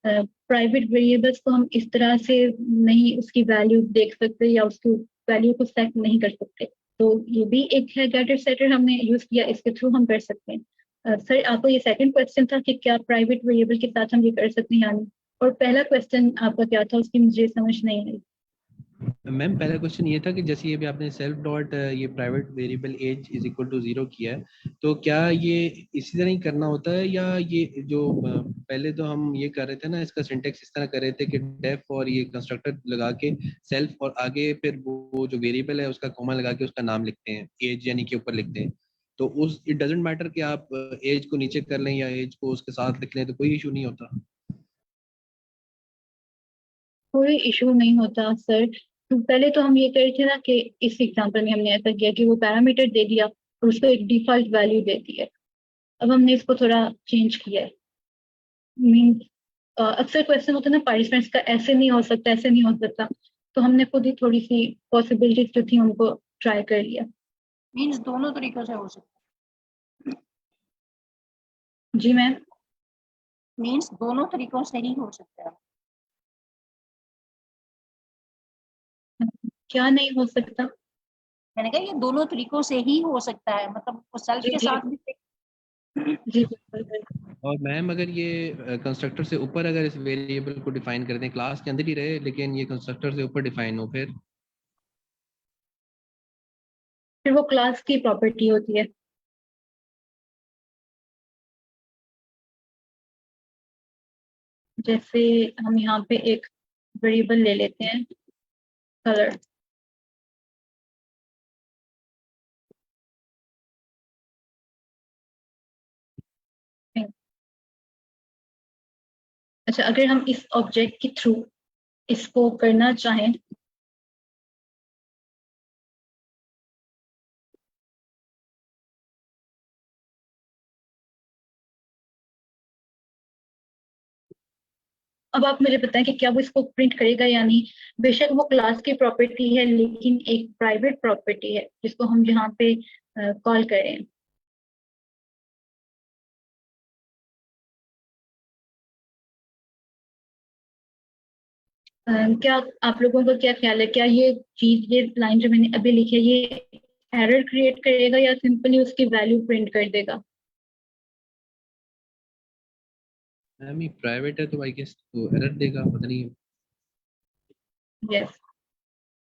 प्राइवेट वेरिएबल्स को हम इस तरह से नहीं उसकी वैल्यू देख सकते या उसकी वैल्यू को सेट नहीं कर सकते। तो ये भी एक है गेटर सेटर हमने यूज किया, इसके थ्रू हम कर सकते हैं। सर आपको ये सेकंड क्वेश्चन था कि क्या प्राइवेट वेरिएबल के साथ हम ये कर सकते हैं या नहीं, और पहला क्वेश्चन आपका क्या था उसकी मुझे समझ नहीं आई। मैम पहला क्वेश्चन ये था कि जैसे ये भी आपने सेल्फ डॉट ये private variable age is equal to 0 किया है, तो क्या ये इसी तरह ही करना होता है, या ये जो पहले तो हम ये कर रहे थे ना, इसका सिंटेक्स इस तरह कर रहे थे कि डेफ और ये कंस्ट्रक्टर लगा के सेल्फ, और आगे फिर वो जो वेरिएबल है उसका कॉमा लगा के उसका नाम लिखते हैं, एज यानी कि ऊपर लिखते हैं। तो उस इट डजेंट मैटर कि आप एज को नीचे कर लें या एज को उसके साथ लिख लें, तो कोई इशू नहीं होता? कोई इशू नहीं होता सर। तो पहले तो हम ये कर रहे थे ना कि इस एग्जांपल में हमने ऐसा किया कि वो पैरामीटर दे दिया और उसको एक डिफॉल्ट वैल्यू दे दी है। अब हमने इसको थोड़ा चेंज किया है। मीन अक्सर क्वेश्चन होता है ना पार्टिसिपेंट्स का, ऐसे नहीं हो सकता, ऐसे नहीं हो सकता, तो हमने खुद ही थोड़ी सी पॉसिबिलिटीज जो थी उनको ट्राई कर लिया। मीन्स दोनों तरीकों से हो सकता जी मैम। है, मीन्स दोनों तरीकों से ही हो सकता है। क्या नहीं हो सकता? मैंने कहा ये दोनों तरीकों से ही हो सकता है, मतलब वो सेल्फ जी के जी साथ भी। जी बिल्कुल बिल्कुल। और मैम अगर ये कंस्ट्रक्टर से ऊपर अगर इस वेरिएबल को डिफाइन कर दें, क्लास के अंदर ही रहे लेकिन ये कंस्ट्रक्टर से ऊपर डिफाइन हो, फिर? फिर वो क्लास की प्रॉपर्टी होती है। जैसे हम यहाँ पे एक वेरिएबल ले लेते हैं कलर। अच्छा, अगर हम इस ऑब्जेक्ट के थ्रू इसको करना चाहें, अब आप मुझे बताएं कि क्या वो इसको प्रिंट करेगा या नहीं। बेशक वो क्लास की प्रॉपर्टी है लेकिन एक प्राइवेट प्रॉपर्टी है जिसको हम यहाँ पे कॉल करें। क्या आप लोगों का क्या ख्याल है, क्या ये चीज, ये लाइन जो मैंने अभी लिखी है, ये एरर क्रिएट करेगा या सिंपली उसकी वैल्यू प्रिंट कर देगा? मैम ये प्राइवेट है तो आई गेस तो एरर देगा, पता नहीं। यस,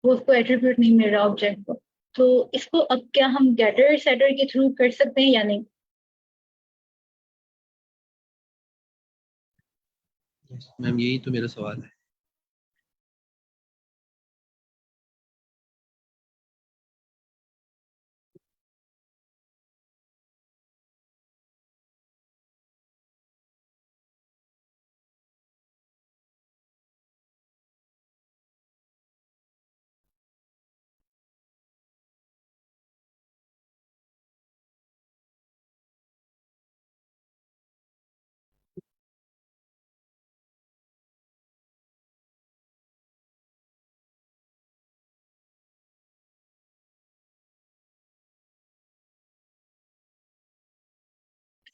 वो उसको एट्रीब्यूट नहीं मिल रहा ऑब्जेक्ट को। तो इसको अब क्या हम गेटर सेटर के थ्रू कर सकते हैं या नहीं? मैम यही तो मेरा सवाल है।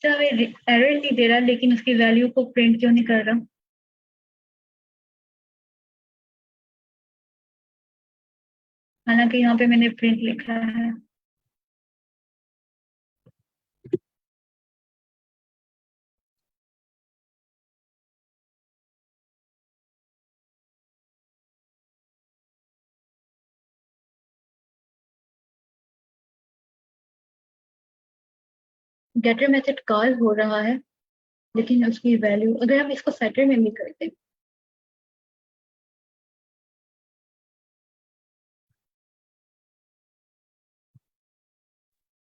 अच्छा, एरर नहीं दे रहा लेकिन उसकी वैल्यू को प्रिंट क्यों नहीं कर रहा? हालांकि यहाँ पे मैंने प्रिंट लिखा है। गेटर मेथड कॉल हो रहा है लेकिन उसकी वैल्यू, अगर हम इसको सेटर में भी कर दें।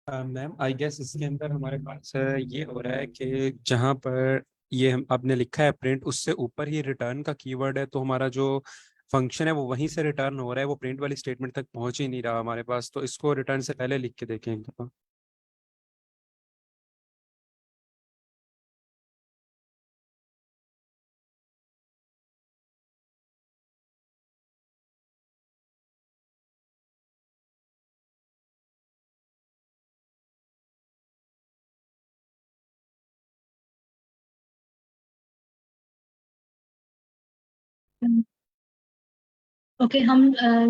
मैम आई गेस इसके अंदर हमारे पास ये हो रहा है कि जहाँ पर ये हम आपने लिखा है प्रिंट, उससे ऊपर ही रिटर्न का कीवर्ड है, तो हमारा जो फंक्शन है वो वहीं से रिटर्न हो रहा है, वो प्रिंट वाली स्टेटमेंट तक पहुंच ही नहीं रहा हमारे पास। तो इसको रिटर्न से पहले लिख के देखें एक दफा। ओके, हम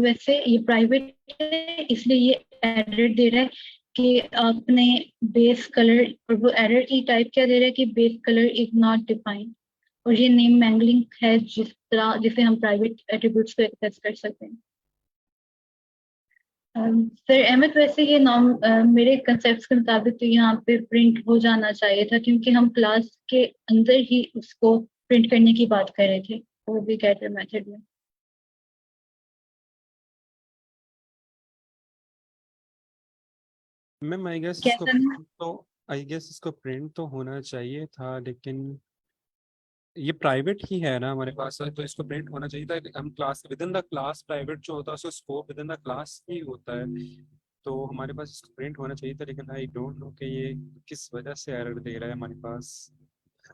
वैसे ये प्राइवेट है इसलिए ये एरर दे रहा है कि आपने बेस कलर, और वो एरर की टाइप क्या दे रहा है कि base colour is not defined, और ये नेम मैंगलिंग है जिस तरह जिसे हम प्राइवेट एट्रीब्यूट्स को एक्सेस कर सकते हैं। सर अहमद, वैसे ये नाम मेरे कंसेप्ट के मुताबिक तो यहाँ पे प्रिंट हो जाना चाहिए था, क्योंकि हम क्लास के अंदर ही उसको प्रिंट करने की बात कर रहे थे, वो भी गेटर मेथड में। मैम क्या करना? आई गेस इसको प्रिंट तो होना चाहिए था, लेकिन ये प्राइवेट ही है ना हमारे पास, तो इसको प्रिंट होना चाहिए था। हम class within the class, private जो होता है उसका scope within the class ही होता है, तो हमारे पास इसको प्रिंट होना चाहिए था। लेकिन आई डोंट नो कि ये किस वजह से एरर दे रहा है हमारे पास।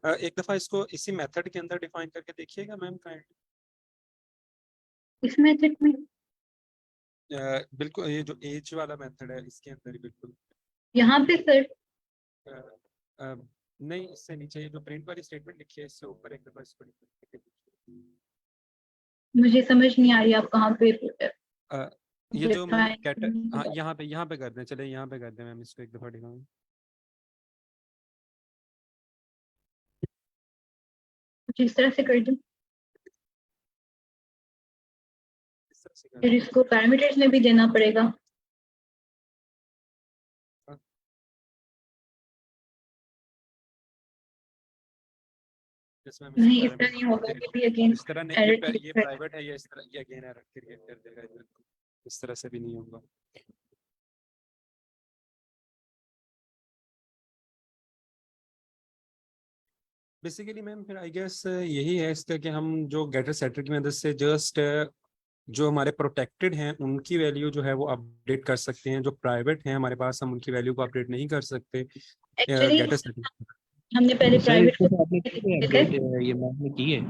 एक दफा इसको इसी मेथड के अंदर डिफाइन करके देखिएगा मैम काइंड। इस मेथड में? बिल्कुल, ये जो एज वाला मेथड है इसके अंदर ही बिल्कुल। यहाँ पे सर? अ, अ, नहीं, इससे नीचे ये जो प्रिंट वाली स्टेटमेंट लिखी है इससे ऊपर एक दफा इसको define करके देखिए। मुझे समझ नहीं आ रही आप कहाँ पे अ, ये जो मैम define कैटर, करने की हाँ बात। यहाँ पे कर दें, चले यहाँ पे कर दें मैम, इसको एक दफा दिखाऊं। कुछ इस तरह से कर दूं? इस तरह से कर फिर दें। इसको पैरामीटर्स में भी देना पड़ेगा? हाँ, जैसे मैम इसको नहीं, इस तरह नहीं होगा, पैरामीटर ये भी अगेन इस तरह नहीं, एरर ये प्राइवेट है, ये इस तरह, ये अगेन एरर क्रिएट कर देगा, इस तरह से भी नहीं होगा। बेसिकली मैम फिर आई गेस यही है इसका कि हम जो गेटर सेटर की मदद से जस्ट जो हमारे प्रोटेक्टेड हैं उनकी वैल्यू जो है वो अपडेट कर सकते हैं, जो प्राइवेट हैं हमारे पास हम उनकी वैल्यू को अपडेट नहीं कर सकते एक्चुअली गेटर सेटर। हमने पहले सर प्राइवेट इसको को तो आपने की है देखा अपडेट, है। ये मैम ने की है।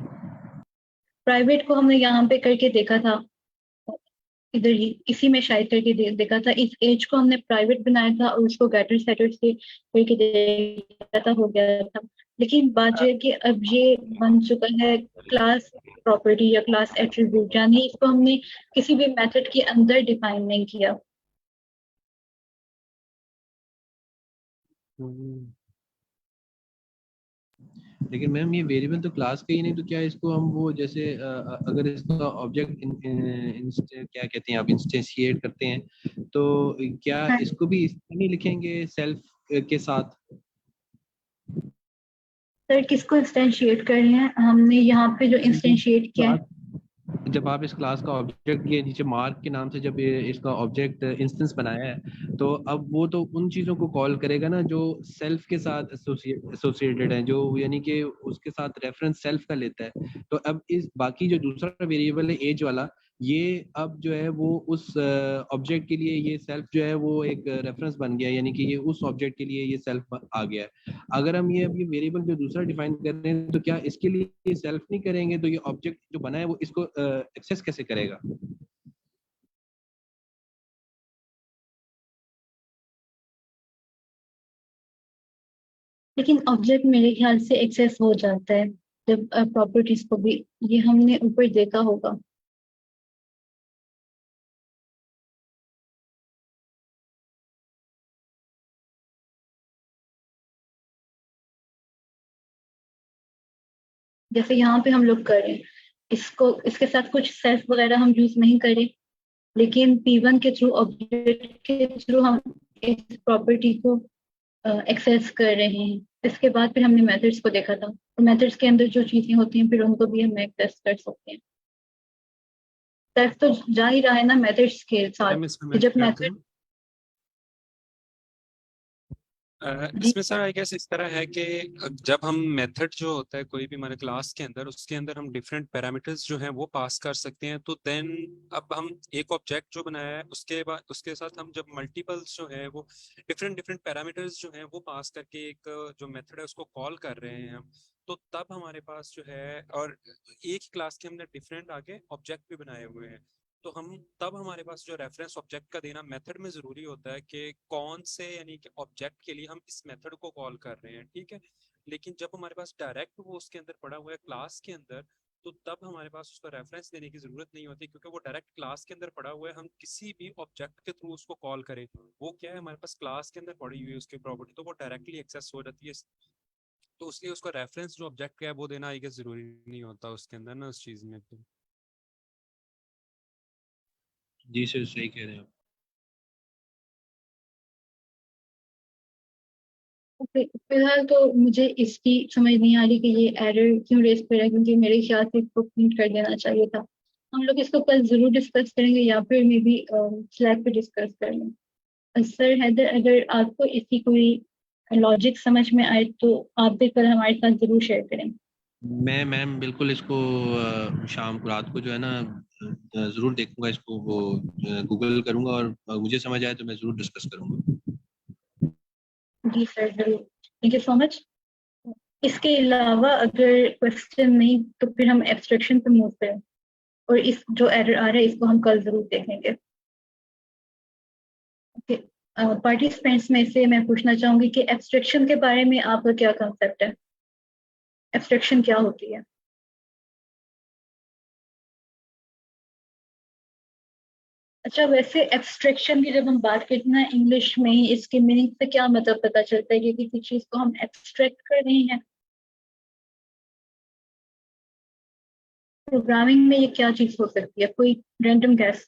प्राइवेट को हमने यहाँ पे करके देखा था, इधर ही इसी में शायद करके देखा था। इस एज को हमने प्राइवेट बनाया था और उसको गेटर सेटर से करके देखा था, हो गया था। लेकिन बात यह है कि अब ये बन चुका है क्लास प्रॉपर्टी या क्लास एट्रीब्यूट, यानी इसको हमने किसी भी मेथड के अंदर डिफाइन नहीं किया। लेकिन मैम ये वेरिएबल तो क्लास का ही नहीं, तो क्या इसको हम वो जैसे अगर इसका ऑब्जेक्ट क्या कहते हैं आप इंस्टेंशिएट करते हैं, तो क्या हाँ। इसको भी इसमें नहीं लिखेंगे सेल्फ के साथ? सर किसको इंस्टेंशिएट कर रहे हैं? हमने यहाँ पे जो इंस्टेंशिएट किया है, जब आप इस क्लास का ऑब्जेक्ट के नीचे मार्क के नाम से जब इसका ऑब्जेक्ट इंस्टेंस बनाया है, तो अब वो तो उन चीजों को कॉल करेगा ना जो सेल्फ के साथ एसोसिएटेड है, जो यानी कि उसके साथ रेफरेंस सेल्फ का लेता है। तो अब इस बाकी जो दूसरा वेरिएबल है एज वाला, ये अब जो है वो उस ऑब्जेक्ट के लिए ये सेल्फ जो है वो एक रेफरेंस बन गया, यानी कि ये उस ऑब्जेक्ट के लिए ये सेल्फ आ गया है। अगर हम ये अभी वेरिएबल जो दूसरा डिफाइन कर रहे हैं, तो क्या इसके लिए सेल्फ नहीं करेंगे, तो ये ऑब्जेक्ट जो बना है वो इसको एक्सेस कैसे करेगा? लेकिन ऑब्जेक्ट मेरे ख्याल से एक्सेस हो जाता है जब प्रॉपर्टीज को भी, ये हमने ऊपर देखा होगा। जैसे यहाँ पे हम लोग करें इसको, इसके साथ कुछ सेल्फ वगैरह हम यूज नहीं करें, लेकिन P1 के थ्रू, ऑब्जेक्ट के थ्रू हम इस प्रॉपर्टी को एक्सेस कर रहे हैं। इसके बाद फिर हमने मेथड्स को देखा था, तो मेथड्स के अंदर जो चीजें होती हैं फिर उनको भी हम एक्सेस कर सकते हैं। सेल्फ तो जा ही रहा है ना मेथड्स के साथ, मैम इसमें कि मैं जब कर मेथड दूं? इसमें सर आई गेस इस तरह है कि जब हम मेथड जो होता है कोई भी हमारे क्लास के अंदर, उसके अंदर हम डिफरेंट पैरामीटर्स जो हैं वो पास कर सकते हैं। तो देन अब हम एक ऑब्जेक्ट जो बनाया है उसके बाद उसके साथ हम जब मल्टीपल्स जो है वो डिफरेंट डिफरेंट पैरामीटर्स जो हैं वो पास करके एक जो मेथड है उसको कॉल कर रहे हैं हम, तो तब हमारे पास जो है, और एक ही क्लास के हमने डिफरेंट आगे ऑब्जेक्ट भी बनाए हुए हैं, तो हम तब हमारे पास जो रेफरेंस ऑब्जेक्ट का देना मेथड में जरूरी होता है कि कौन से यानी कि ऑब्जेक्ट के लिए हम इस मेथड को कॉल कर रहे हैं, ठीक है। लेकिन जब हमारे पास डायरेक्ट वो उसके अंदर पड़ा हुआ है क्लास के अंदर, तो तब हमारे पास उसका रेफरेंस देने की जरूरत नहीं होती, क्योंकि वो डायरेक्ट क्लास के अंदर पड़ा हुआ है। हम किसी भी ऑब्जेक्ट के थ्रू उसको कॉल करें, वो क्या है हमारे पास क्लास के अंदर पड़ी हुई है उसकी प्रॉपर्टी, तो वो डायरेक्टली एक्सेस हो जाती है। तो उसलिए उसका रेफरेंस जो ऑब्जेक्ट का है वो देना आई गेस जरूरी नहीं होता उसके अंदर ना, उस चीज में। तो जी सर, सही कह रहे हैं आप। ओके, फिलहाल तो मुझे इसकी समझ नहीं आ रही कि ये एरर क्यों रेस कर रहा है, क्योंकि मेरे ख्याल से इसको प्रिंट कर देना चाहिए था। हम लोग इसको कल जरूर डिस्कस करेंगे या फिर मे बी स्लैक पे डिस्कस करेंगे। सर हैदर, अगर आपको इसकी कोई लॉजिक समझ में आए तो आप भी कल हमारे साथ जरूर शेयर करें। मैं मैम बिल्कुल इसको शाम को रात को जो है ना जरूर देखूंगा इसको, वो गूगल करूंगा, और मुझे समझ आए तो मैं जरूर डिस्कस करूंगा। जी सर, जरूर। Thank you so much. इसके अलावा अगर क्वेश्चन नहीं तो फिर हम एब्स्ट्रैक्शन पे मूव करें, और इस जो एरर आ रहा है इसको हम कल जरूर देखेंगे। ओके, पार्टिसिपेंट्स में से मैं पूछना चाहूंगी कि एब्स्ट्रैक्शन के बारे में आपका क्या कंसेप्ट है? एब्स्ट्रैक्शन क्या होती है? अच्छा, वैसे एब्स्ट्रैक्शन की जब हम बात करते हैं ना इंग्लिश में ही, इसके मीनिंग से क्या मतलब पता चलता है कि किसी चीज को हम एब्स्ट्रैक्ट कर रहे हैं? प्रोग्रामिंग में ये क्या चीज हो सकती है? कोई रैंडम गैस?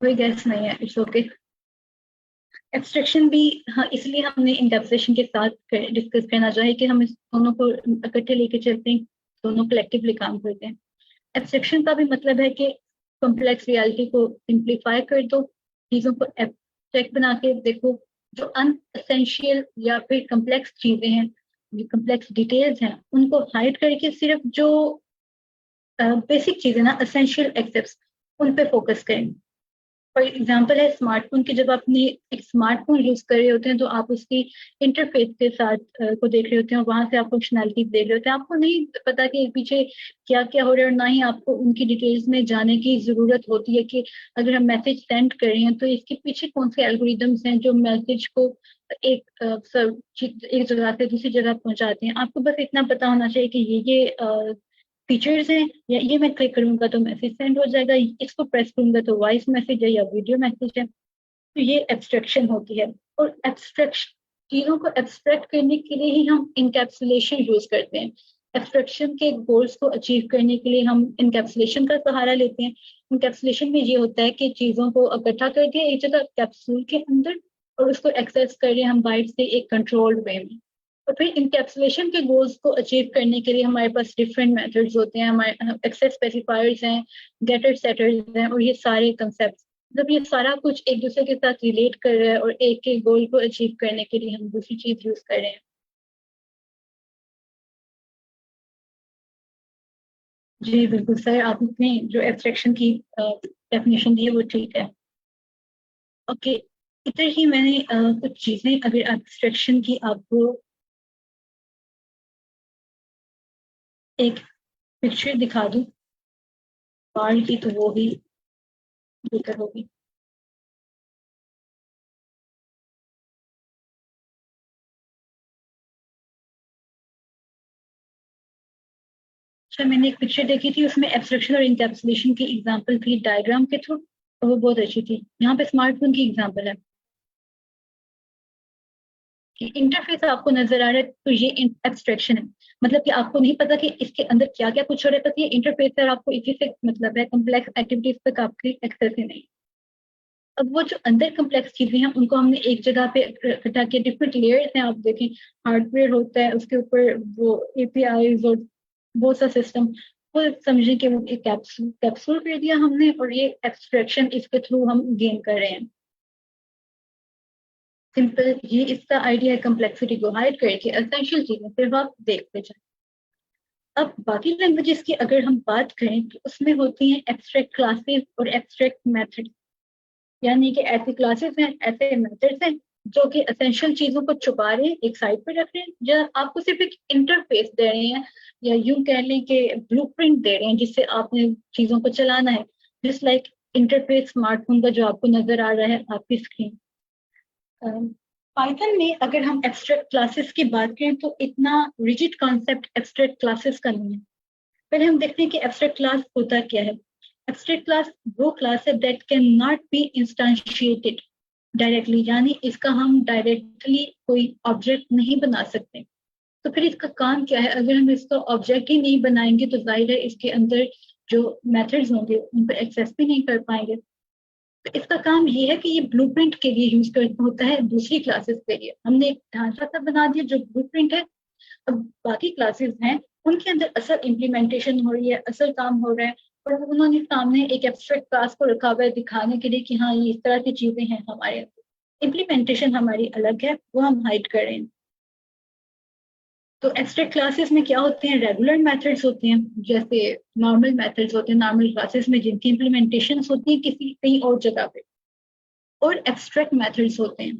कोई गैस नहीं है, इट्स ओके। एब्स्ट्रैक्शन भी, हाँ, इसलिए हमने इंटरप्रिटेशन के साथ डिस्कस करना चाहिए कि हम इस दोनों को इकट्ठे लेके चलते हैं, दोनों कलेक्टिवली काम करते हैं। एब्स्ट्रैक्शन का भी मतलब है कि कॉम्प्लेक्स रियलिटी को सिंप्लीफाई कर दो, चीजों को एब्स्ट्रैक्ट बना के देखो। जो अनएसेंशियल या फिर कम्प्लेक्स चीजें हैं, जो कम्प्लेक्स डिटेल्स हैं, उनको हाइड करके सिर्फ जो बेसिक चीजें ना, एसेंशियल एक्सेप्ट, उन पे फोकस करें। फॉर एग्जांपल है स्मार्टफोन की, जब आपने एक स्मार्टफोन यूज कर रहे होते हैं तो आप उसकी इंटरफेस के साथ को देख रहे होते हैं और वहां से आप फंक्शनैलिटी देख रहे होते हैं। आपको नहीं पता कि पीछे क्या क्या हो रहा है, और ना ही आपको उनकी डिटेल्स में जाने की जरूरत होती है कि अगर हम मैसेज सेंड कर रहे हैं तो इसके पीछे कौन से एल्गोरिदम्स हैं जो मैसेज को एक जगह से दूसरी जगह पहुंचाते हैं। आपको बस इतना पता होना चाहिए कि ये फीचर्स हैं, या ये मैं क्लिक करूंगा तो मैसेज सेंड हो जाएगा, इसको प्रेस करूंगा तो वॉइस मैसेज है या वीडियो मैसेज है। तो ये एब्स्ट्रैक्शन होती है। और एब्स्ट्रैक्शन, चीजों को एब्स्ट्रैक्ट करने के लिए ही हम इनकैप्सुलेशन यूज करते हैं। एब्स्ट्रैक्शन के गोल्स को अचीव करने के लिए हम इनकैप्सुलेशन का सहारा लेते हैं। इनकैप्सुलेशन में ये होता है कि चीजों को इकट्ठा कर दिया एक जगह कैप्सूल के अंदर, और उसको एक्सेस कर रहे हैं हम बाहर से एक कंट्रोल्ड वे में। और फिर इनकैप्सुलेशन के गोल्स को अचीव करने के लिए हमारे पास डिफरेंट मेथड्स होते हैं। हमारे एक्सेस स्पेसिफायर्स हैं, गेटर सेटर्स हैं, और ये सारे कंसेप्ट, जब ये सारा कुछ एक दूसरे के साथ रिलेट कर रहा है और एक के गोल को अचीव करने के लिए हम दूसरी चीज यूज कर रहे हैं। जी बिल्कुल सर, आपने जो एब्स्ट्रैक्शन की डेफिनेशन दी है वो ठीक है। ओके, इधर ही मैंने कुछ चीजें, अगर एब्स्ट्रैक्शन की आपको एक पिक्चर दिखा दूं बाढ़ की, तो वो भी बेहतर होगी। अच्छा, मैंने एक पिक्चर देखी थी, उसमें एब्स्ट्रैक्शन और इंकैप्सुलेशन की एग्जांपल थी डायग्राम के थ्रू, और वो बहुत अच्छी थी। यहाँ पे स्मार्टफोन की एग्जांपल है कि इंटरफेस आपको नजर आ रहा है तो ये एब्स्ट्रैक्शन है। मतलब कि आपको नहीं पता कि इसके अंदर क्या क्या कुछ हो रहा है, बस ये इंटरफेस है, आपको इसी से मतलब है, कम्प्लेक्स एक्टिविटीज तक आपकी एक्सेस ही नहीं। अब वो जो अंदर कम्प्लेक्स चीजें हैं उनको हमने एक जगह पे इकट्ठा किया, डिफरेंट लेयर्स हैं। आप देखें, हार्डवेयर होता है, उसके ऊपर वो एपीआईज और बहुत सा सिस्टम, वो समझे कि वो एक कैप्सूल कैप्सूल कर दिया हमने, और ये एब्स्ट्रैक्शन इसके थ्रू हम गेन कर रहे हैं। सिंपल ये इसका आइडिया है, कम्प्लेक्सिटी को हाइड करके एसेंशियल चीजें सिर्फ आप देखते जाए। अब बाकी लैंग्वेजेस की अगर हम बात करें तो उसमें होती हैं एब्स्ट्रैक्ट क्लासेस और एब्स्ट्रैक्ट मेथड। यानी कि ऐसी क्लासेस हैं, ऐसे मेथड्स हैं जो कि एसेंशियल चीजों को छुपा रहे हैं, एक साइड पर रख रहे हैं, जो आपको सिर्फ एक इंटरफेस दे रहे हैं, या यूं कह लें कि ब्लूप्रिंट दे रहे हैं जिससे आपने चीजों को चलाना है। जिस लाइक इंटरफेस स्मार्टफोन का जो आपको नजर आ रहा है आपकी स्क्रीन। पाइथन में अगर हम एब्स्ट्रैक्ट क्लासेस की बात करें तो इतना रिजिड कॉन्सेप्ट एब्स्ट्रैक्ट क्लासेस का नहीं है। पहले हम देखते हैं कि एब्स्ट्रैक्ट क्लास होता क्या है। एब्स्ट्रैक्ट क्लास वो क्लास है that can not be instantiated directly, यानी इसका हम डायरेक्टली कोई ऑब्जेक्ट नहीं बना सकते। तो फिर इसका काम क्या है? अगर हम इसका ऑब्जेक्ट ही नहीं बनाएंगे तो जाहिर है इसके अंदर जो मेथड्स होंगे उन पर एक्सेस भी नहीं कर पाएंगे। तो इसका काम ये है कि ये ब्लूप्रिंट के लिए यूज कर होता है, दूसरी क्लासेस के लिए हमने एक ढांचा सा बना दिया जो ब्लूप्रिंट है। अब बाकी क्लासेस हैं उनके अंदर असल इम्प्लीमेंटेशन हो रही है, असल काम हो रहा है, और उन्होंने सामने एक एब्स्ट्रैक्ट क्लास को रखा हुआ है दिखाने के लिए कि हाँ ये इस तरह की चीजें हैं हमारे अंदर। इम्प्लीमेंटेशन हमारी अलग है, वो हम हाइड कर रहे हैं। तो एब्स्ट्रैक्ट क्लासेस में क्या होते हैं? रेगुलर मेथड्स होते हैं, जैसे नॉर्मल मेथड्स होते हैं नॉर्मल क्लासेस में, जिनकी इम्प्लीमेंटेशन होती है किसी कहीं और जगह पे। और एब्स्ट्रैक्ट मेथड्स होते हैं।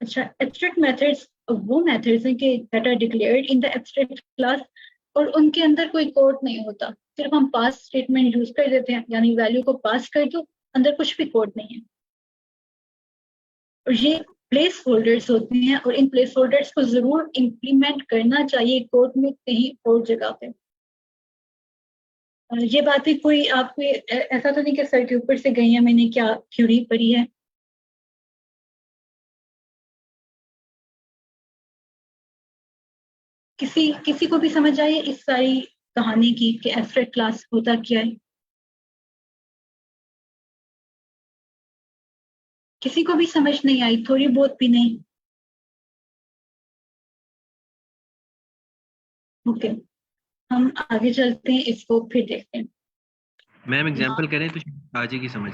अच्छा, एब्स्ट्रैक्ट मेथड्स वो मेथड्स हैं कि that are declared in the abstract class, और उनके अंदर कोई कोड नहीं होता, सिर्फ हम पास स्टेटमेंट यूज कर देते हैं, यानी वैल्यू को पास कर दो, अंदर कुछ भी कोड नहीं है। और ये प्लेस होल्डर्स होते हैं, और इन प्लेस होल्डर्स को जरूर इम्प्लीमेंट करना चाहिए कोड में कहीं और जगह पे। ये बातें कोई आपको ऐसा तो नहीं कि सर के ऊपर से गई है, मैंने क्या थ्योरी पढ़ी है। किसी किसी को भी समझ आई इस सारी कहानी की कि एब्स्ट्रैक्ट क्लास होता क्या है? किसी को भी समझ नहीं आई? थोड़ी बहुत भी नहीं? ओके, हम आगे चलते हैं, इसको फिर देखते हैं। मैम एग्जांपल करें तो आ जाएगी समझ।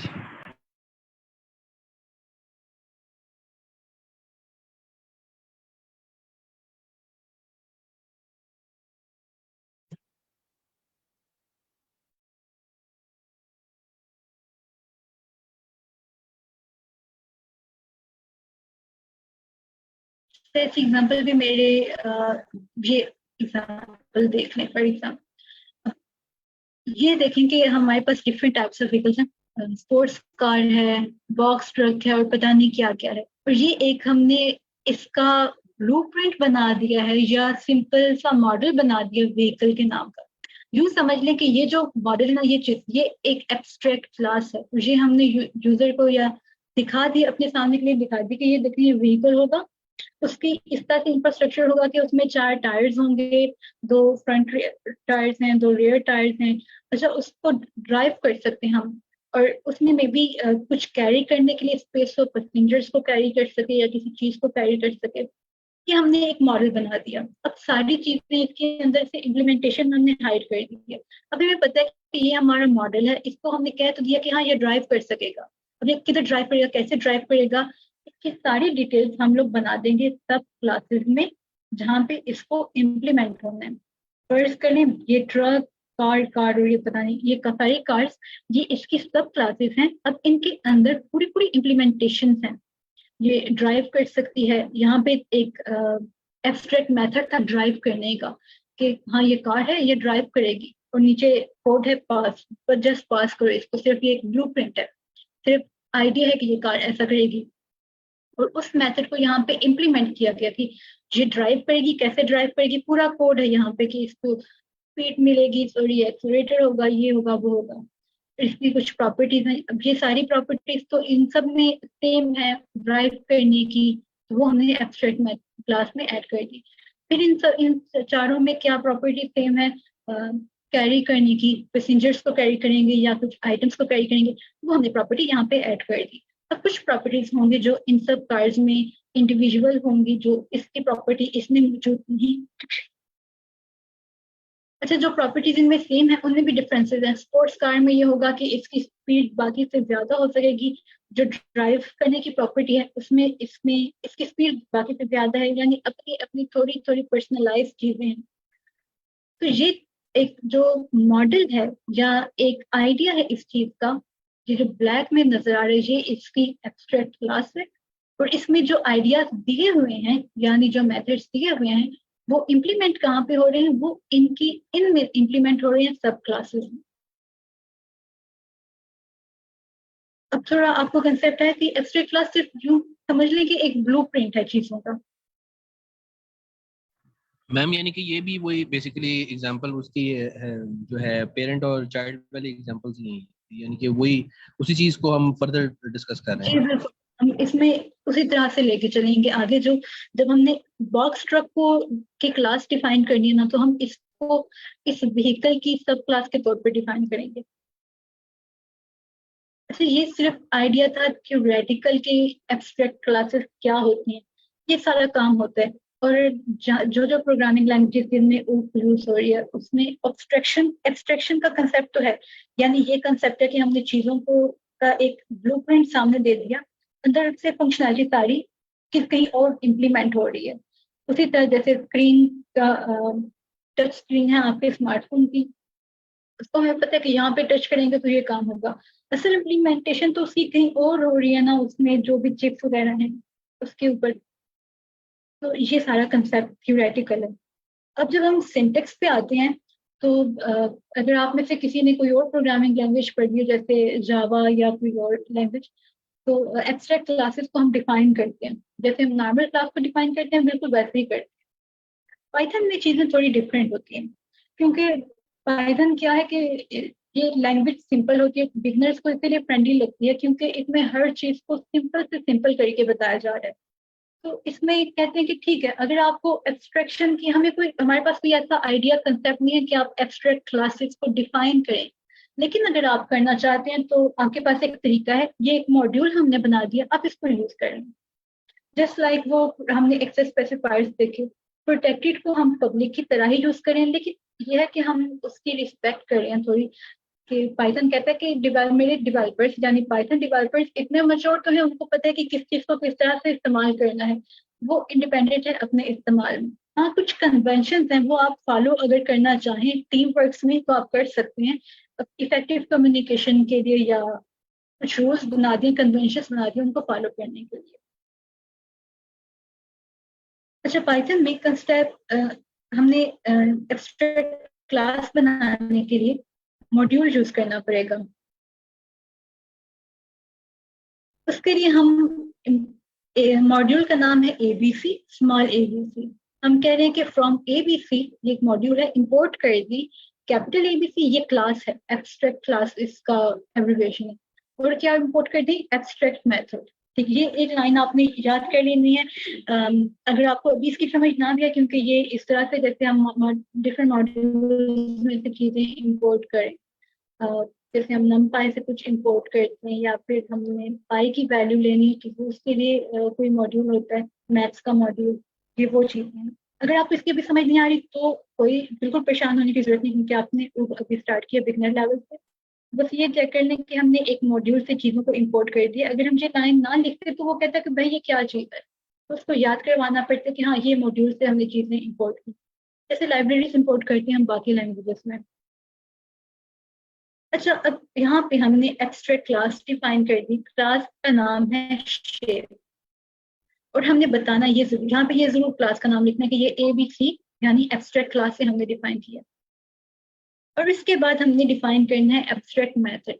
ऐसे एग्जांपल भी मेरे ये एग्जांपल देख लें। फॉर एग्जांपल ये देखें कि हमारे पास डिफरेंट टाइप्स ऑफ व्हीकल्स हैं, स्पोर्ट्स कार है, बॉक्स ट्रक है और पता नहीं क्या क्या है। और ये एक हमने इसका ब्लूप्रिंट बना दिया है या सिंपल सा मॉडल बना दिया व्हीकल के नाम का। यूं समझ लें कि ये जो मॉडल है ना, ये एक एब्स्ट्रैक्ट क्लास है। और ये हमने यूजर को या दिखा दिया, अपने सामने के लिए दिखा दी कि ये देखिए व्हीकल होगा, उसकी इस तरह से इंफ्रास्ट्रक्चर होगा कि उसमें 4 टायर्स होंगे, 2 फ्रंट टायर्स हैं, 2 रियर टायर्स हैं। अच्छा, उसको ड्राइव कर सकते हैं हम, और उसमें मे बी कुछ कैरी करने के लिए स्पेस हो, पैसेंजर्स को कैरी कर सके या किसी चीज को कैरी कर सके। ये हमने एक मॉडल बना दिया। अब सारी चीजें इसके अंदर से इम्प्लीमेंटेशन हमने हाइड कर दी है। अभी हमें पता है कि ये हमारा मॉडल है, इसको हमने कह तो दिया कि हाँ ये ड्राइव कर सकेगा। अब ये किधर ड्राइव करेगा, कैसे ड्राइव करेगा, इसकी सारी डिटेल्स हम लोग बना देंगे सब क्लासेस में जहाँ पे इसको इम्प्लीमेंट होना है। फर्स्ट करें ये ट्रक, कार और ये पता नहीं ये सारी कार्स, ये इसकी सब क्लासेस हैं। अब इनके अंदर पूरी पूरी इम्प्लीमेंटेशन हैं। ये ड्राइव कर सकती है, यहाँ पे एक एब्स्ट्रैक्ट मेथड था ड्राइव करने का कि हाँ ये कार है, ये ड्राइव करेगी, और नीचे कोड है पास, पर जस्ट पास करो इसको। सिर्फ ये एक ब्लूप्रिंट है, सिर्फ आइडिया है कि ये कार ऐसा करेगी। और उस मेथड को यहाँ पे इम्प्लीमेंट किया गया कि ये ड्राइव करेगी, कैसे ड्राइव करेगी, पूरा कोड है यहाँ पे कि इसको स्पीड मिलेगी, सॉरी एक्सीलरेटर होगा, ये होगा वो होगा। इसकी कुछ प्रॉपर्टीज हैं। अब ये सारी प्रॉपर्टीज तो इन सब में सेम है ड्राइव करने की, तो वो हमने एब्स्ट्रैक्ट क्लास में ऐड कर दी। फिर इन चारों में क्या प्रॉपर्टी सेम है, कैरी करने की, पैसेंजर्स को कैरी करेंगे या कुछ आइटम्स को कैरी करेंगे, वो हमने प्रॉपर्टी यहाँ पे ऐड कर दी। अब कुछ प्रॉपर्टीज होंगी जो इन सब कार्स में इंडिविजुअल होंगी, जो इसकी प्रॉपर्टी इसमें मौजूद नहीं। अच्छा, जो प्रॉपर्टीज इनमें सेम है उनमें भी डिफरेंसेस हैं। स्पोर्ट्स कार में ये होगा कि इसकी स्पीड बाकी से ज्यादा हो सकेगी। जो ड्राइव करने की प्रॉपर्टी है उसमें इसमें इसकी स्पीड बाकी से ज्यादा है, यानी अपनी अपनी थोड़ी थोड़ी पर्सनलाइज चीजें हैं। तो ये एक जो मॉडल है या एक आइडिया है इस चीज का, ये जो ब्लैक में नजर आ रहा है, ये इसकी एब्स्ट्रैक्ट क्लास है। और इसमें जो आइडियाज दिए हुए हैं यानी जो मेथड्स दिए हुए हैं, वो इम्प्लीमेंट कहाँ पे हो रहे हैं, वो इनमें इम्प्लीमेंट हो रहे हैं सब क्लासेस में। अब थोड़ा आपको कंसेप्ट है कि एब्स्ट्रैक्ट क्लास सिर्फ यूं समझ लें कि एक ब्लूप्रिंट है चीजों का। मैम यानी कि ये भी वही बेसिकली एग्जांपल उसकी जो है पेरेंट और चाइल्ड वाले एग्जांपल्स ही हैं, यानी कि वही उसी चीज को हम फर्दर डिस्कस कर रहे जी हैं। बिल्कुल, हम इसमें उसी तरह से लेके चलेंगे आगे। जो जब हमने बॉक्स ट्रक को की क्लास डिफाइन करनी है ना, तो हम इसको इस व्हीकल की सब क्लास के तौर पे डिफाइन करेंगे। अच्छा, ये सिर्फ आइडिया था कि रेडिकल की एब्स्ट्रैक्ट क्लासेस क्या होती हैं, ये सारा काम होता है। और जो जो प्रोग्रामिंग लैंग्वेजेस जिनमें यूज हो रही है उसमें एब्स्ट्रैक्शन का कंसेप्ट तो है, यानी ये कंसेप्ट है कि हमने चीजों को का एक ब्लूप्रिंट सामने दे दिया, अंदर से फंक्शनैलिटी सारी कहीं और इम्प्लीमेंट हो रही है। उसी तरह जैसे स्क्रीन का टच स्क्रीन है आपके स्मार्टफोन की, उसको हमें पता है कि यहाँ पे टच करेंगे तो ये काम होगा। असल इम्प्लीमेंटेशन तो उसकी कहीं और हो रही है ना, उसमें जो भी चिप्स वगैरह हैं उसके ऊपर। तो ये सारा कंसेप्ट थ्योरेटिकल है। अब जब हम सिंटेक्स पे आते हैं, तो अगर आप में से किसी ने कोई और प्रोग्रामिंग लैंग्वेज पढ़ी है जैसे जावा या कोई और लैंग्वेज, तो एब्स्ट्रैक्ट क्लासेस को हम डिफाइन करते हैं जैसे हम नॉर्मल क्लास को डिफाइन करते हैं, बिल्कुल वैसे ही करते हैं। पाइथन में चीजें थोड़ी डिफरेंट होती हैं, क्योंकि पाइथन क्या है कि ये लैंग्वेज सिंपल होती है, बिगनर्स को इसलिए फ्रेंडली लगती है क्योंकि इसमें हर चीज को सिंपल से सिंपल करके बताया जा रहा है। तो इसमें कहते हैं कि ठीक है, अगर आपको एब्स्ट्रैक्शन की हमारे पास कोई ऐसा आइडिया कंसेप्ट नहीं है कि आप एब्स्ट्रैक्ट क्लासेस को डिफाइन करें, लेकिन अगर आप करना चाहते हैं तो आपके पास एक तरीका है, ये एक मॉड्यूल हमने बना दिया, आप इसको यूज करें। जस्ट लाइक वो हमने एक्सेस स्पेसिफायर्स देखे, प्रोटेक्टेड को हम पब्लिक की तरह ही यूज करें, लेकिन यह है कि हम उसकी रिस्पेक्ट करें थोड़ी। कि पाइथन कहता है कि मेरे डेवलपर्स यानी पाइथन डेवलपर्स इतने मच्योर तो हैं, उनको पता है कि किस चीज को किस तरह से इस्तेमाल करना है, वो इंडिपेंडेंट है अपने इस्तेमाल में। हाँ, कुछ कन्वेंशन हैं वो आप फॉलो अगर करना चाहें टीम वर्क्स में तो आप कर सकते हैं, इफेक्टिव कम्युनिकेशन के लिए, या कुछ रूल्स बना दिए, कन्वेंशन बना दिए उनको फॉलो करने के लिए। अच्छा, पाइथन में कंस्ट्रक्ट हमने एब्स्ट्रैक्ट क्लास बनाने के लिए मॉड्यूल यूज करना पड़ेगा। उसके लिए हम मॉड्यूल का नाम है एबीसी, स्मॉल एबीसी। हम कह रहे हैं कि फ्रॉम एबीसी, ये एक मॉड्यूल है, इंपोर्ट कर दी कैपिटल एबीसी, ये क्लास है, एब्स्ट्रैक्ट क्लास इसका एब्रिविएशन है। और क्या इंपोर्ट कर दी? Abstract method. ठीक, ये एक लाइन आपने याद कर लेनी है। अगर आपको अभी इसकी समझ ना भी है, क्योंकि ये इस तरह से जैसे हम डिफरेंट मॉड्यूल्स में से चीजें इंपोर्ट करें, जैसे हम नमपाई से कुछ इंपोर्ट करते हैं, या फिर हमने पाई की वैल्यू लेनी है किसी, उसके लिए कोई मॉड्यूल होता है, मैथ्स का मॉड्यूल, ये वो चीजें हैं। अगर आपको इसकी भी समझ नहीं आ रही तो कोई बिल्कुल परेशान होने की जरूरत नहीं, क्योंकि आपने अभी स्टार्ट किया बिगनर लेवल से। बस ये चेक कर लें कि हमने एक मॉड्यूल से चीजों को इंपोर्ट कर दिया। अगर हम ये लाइन ना लिखते तो वो कहता है कि भाई ये क्या चीज है, तो उसको याद करवाना पड़ता है कि हाँ, ये मॉड्यूल से हमने चीजें इंपोर्ट की, जैसे लाइब्रेरीज इंपोर्ट करते हैं हम बाकी लैंग्वेजेस में। अच्छा, अब यहाँ पे हमने एब्स्ट्रैक्ट क्लास डिफाइन कर दी। क्लास का नाम है शेप, और हमने बताना ये जरूर, यहाँ पे ये जरूर क्लास का नाम लिखना है कि ये ABC यानी एब्स्ट्रैक्ट क्लास से हमने डिफाइन किया। और इसके बाद हमने डिफाइन करना है एब्स्ट्रैक्ट मेथड,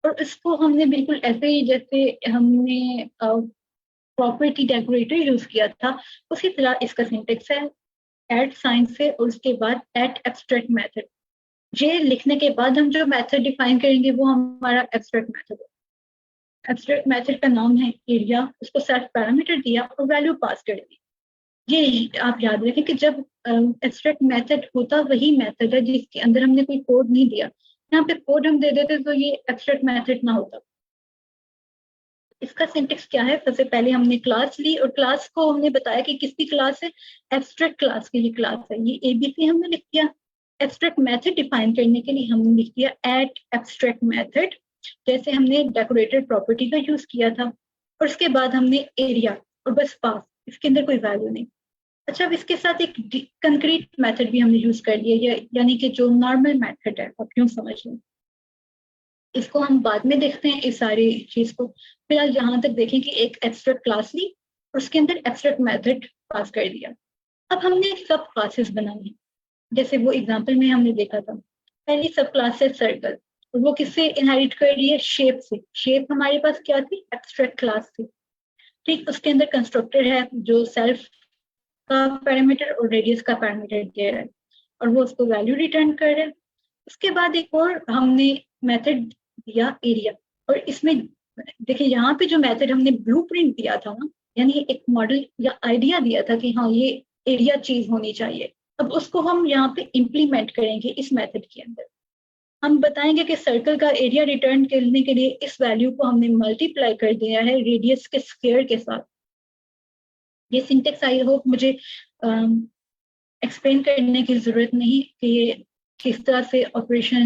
और इसको हमने बिल्कुल ऐसे ही जैसे हमने प्रॉपर्टी डेकोरेटर यूज किया था, उसी तरह इसका सिंटेक्स है, एट साइन से और उसके बाद एट एब्स्ट्रैक्ट मेथड। ये लिखने के बाद हम जो मेथड डिफाइन करेंगे वो हमारा एब्स्ट्रैक्ट मेथड है। एब्स्ट्रैक्ट मेथड का नाम है एरिया, उसको सेल्फ पैरामीटर दिया और वैल्यू पास कर दी। ये आप याद रखें कि जब एब्स्ट्रैक्ट मेथड होता वही मेथड है जिसके अंदर हमने कोई कोड नहीं दिया। यहाँ पे कोड हम दे देते तो ये एब्स्ट्रैक्ट मेथड ना होता। इसका सिंटेक्स क्या है? सबसे पहले हमने क्लास ली, और क्लास को हमने बताया कि किसकी क्लास है, एब्स्ट्रैक्ट क्लास की ये क्लास है। ये एबीसी हमने लिख दिया। एब्स्ट्रैक्ट मेथड डिफाइन करने के लिए हमने लिख दिया एट एब्स्ट्रैक्ट मेथड, जैसे हमने डेकोरेटेड प्रॉपर्टी का यूज किया था। और उसके बाद हमने एरिया और बस पास, इसके अंदर कोई वैल्यू नहीं। अच्छा, अब इसके साथ एक कंक्रीट मेथड भी हमने यूज कर लिया, यानी कि जो नॉर्मल मेथड है, आप यूं समझ लें। इसको हम बाद में देखते हैं इस सारी चीज को। फिलहाल यहाँ तक देखें कि एक एब्स्ट्रैक्ट क्लास ली और उसके अंदर एब्स्ट्रैक्ट मेथड पास कर दिया। अब हमने सब क्लासेस बनाई, जैसे वो एग्जांपल में हमने देखा था। पहली सब क्लास है सर्कल, और वो किससे इनहेरिट कर रही है? शेप से। शेप हमारे पास क्या थी? एब्स्ट्रैक्ट क्लास थी। ठीक, उसके अंदर कंस्ट्रक्टर है जो सेल्फ का पैरामीटर और रेडियस का पैरामीटर दे रहा है, और वो उसको वैल्यू रिटर्न कर रहा है। उसके बाद एक और हमने मेथड दिया एरिया, और इसमें देखिए यहाँ पे जो मेथड हमने ब्लूप्रिंट दिया था ना, यानी एक मॉडल या आइडिया दिया था कि हाँ ये एरिया चीज होनी चाहिए, अब उसको हम यहाँ पे इम्प्लीमेंट करेंगे इस मेथड के अंदर। हम बताएंगे कि सर्कल का एरिया रिटर्न करने के लिए इस वैल्यू को हमने मल्टीप्लाई कर दिया है रेडियस के स्क्वायर के साथ। ये सिंटेक्स आई होप मुझे एक्सप्लेन करने की जरूरत नहीं कि ये किस तरह से ऑपरेशन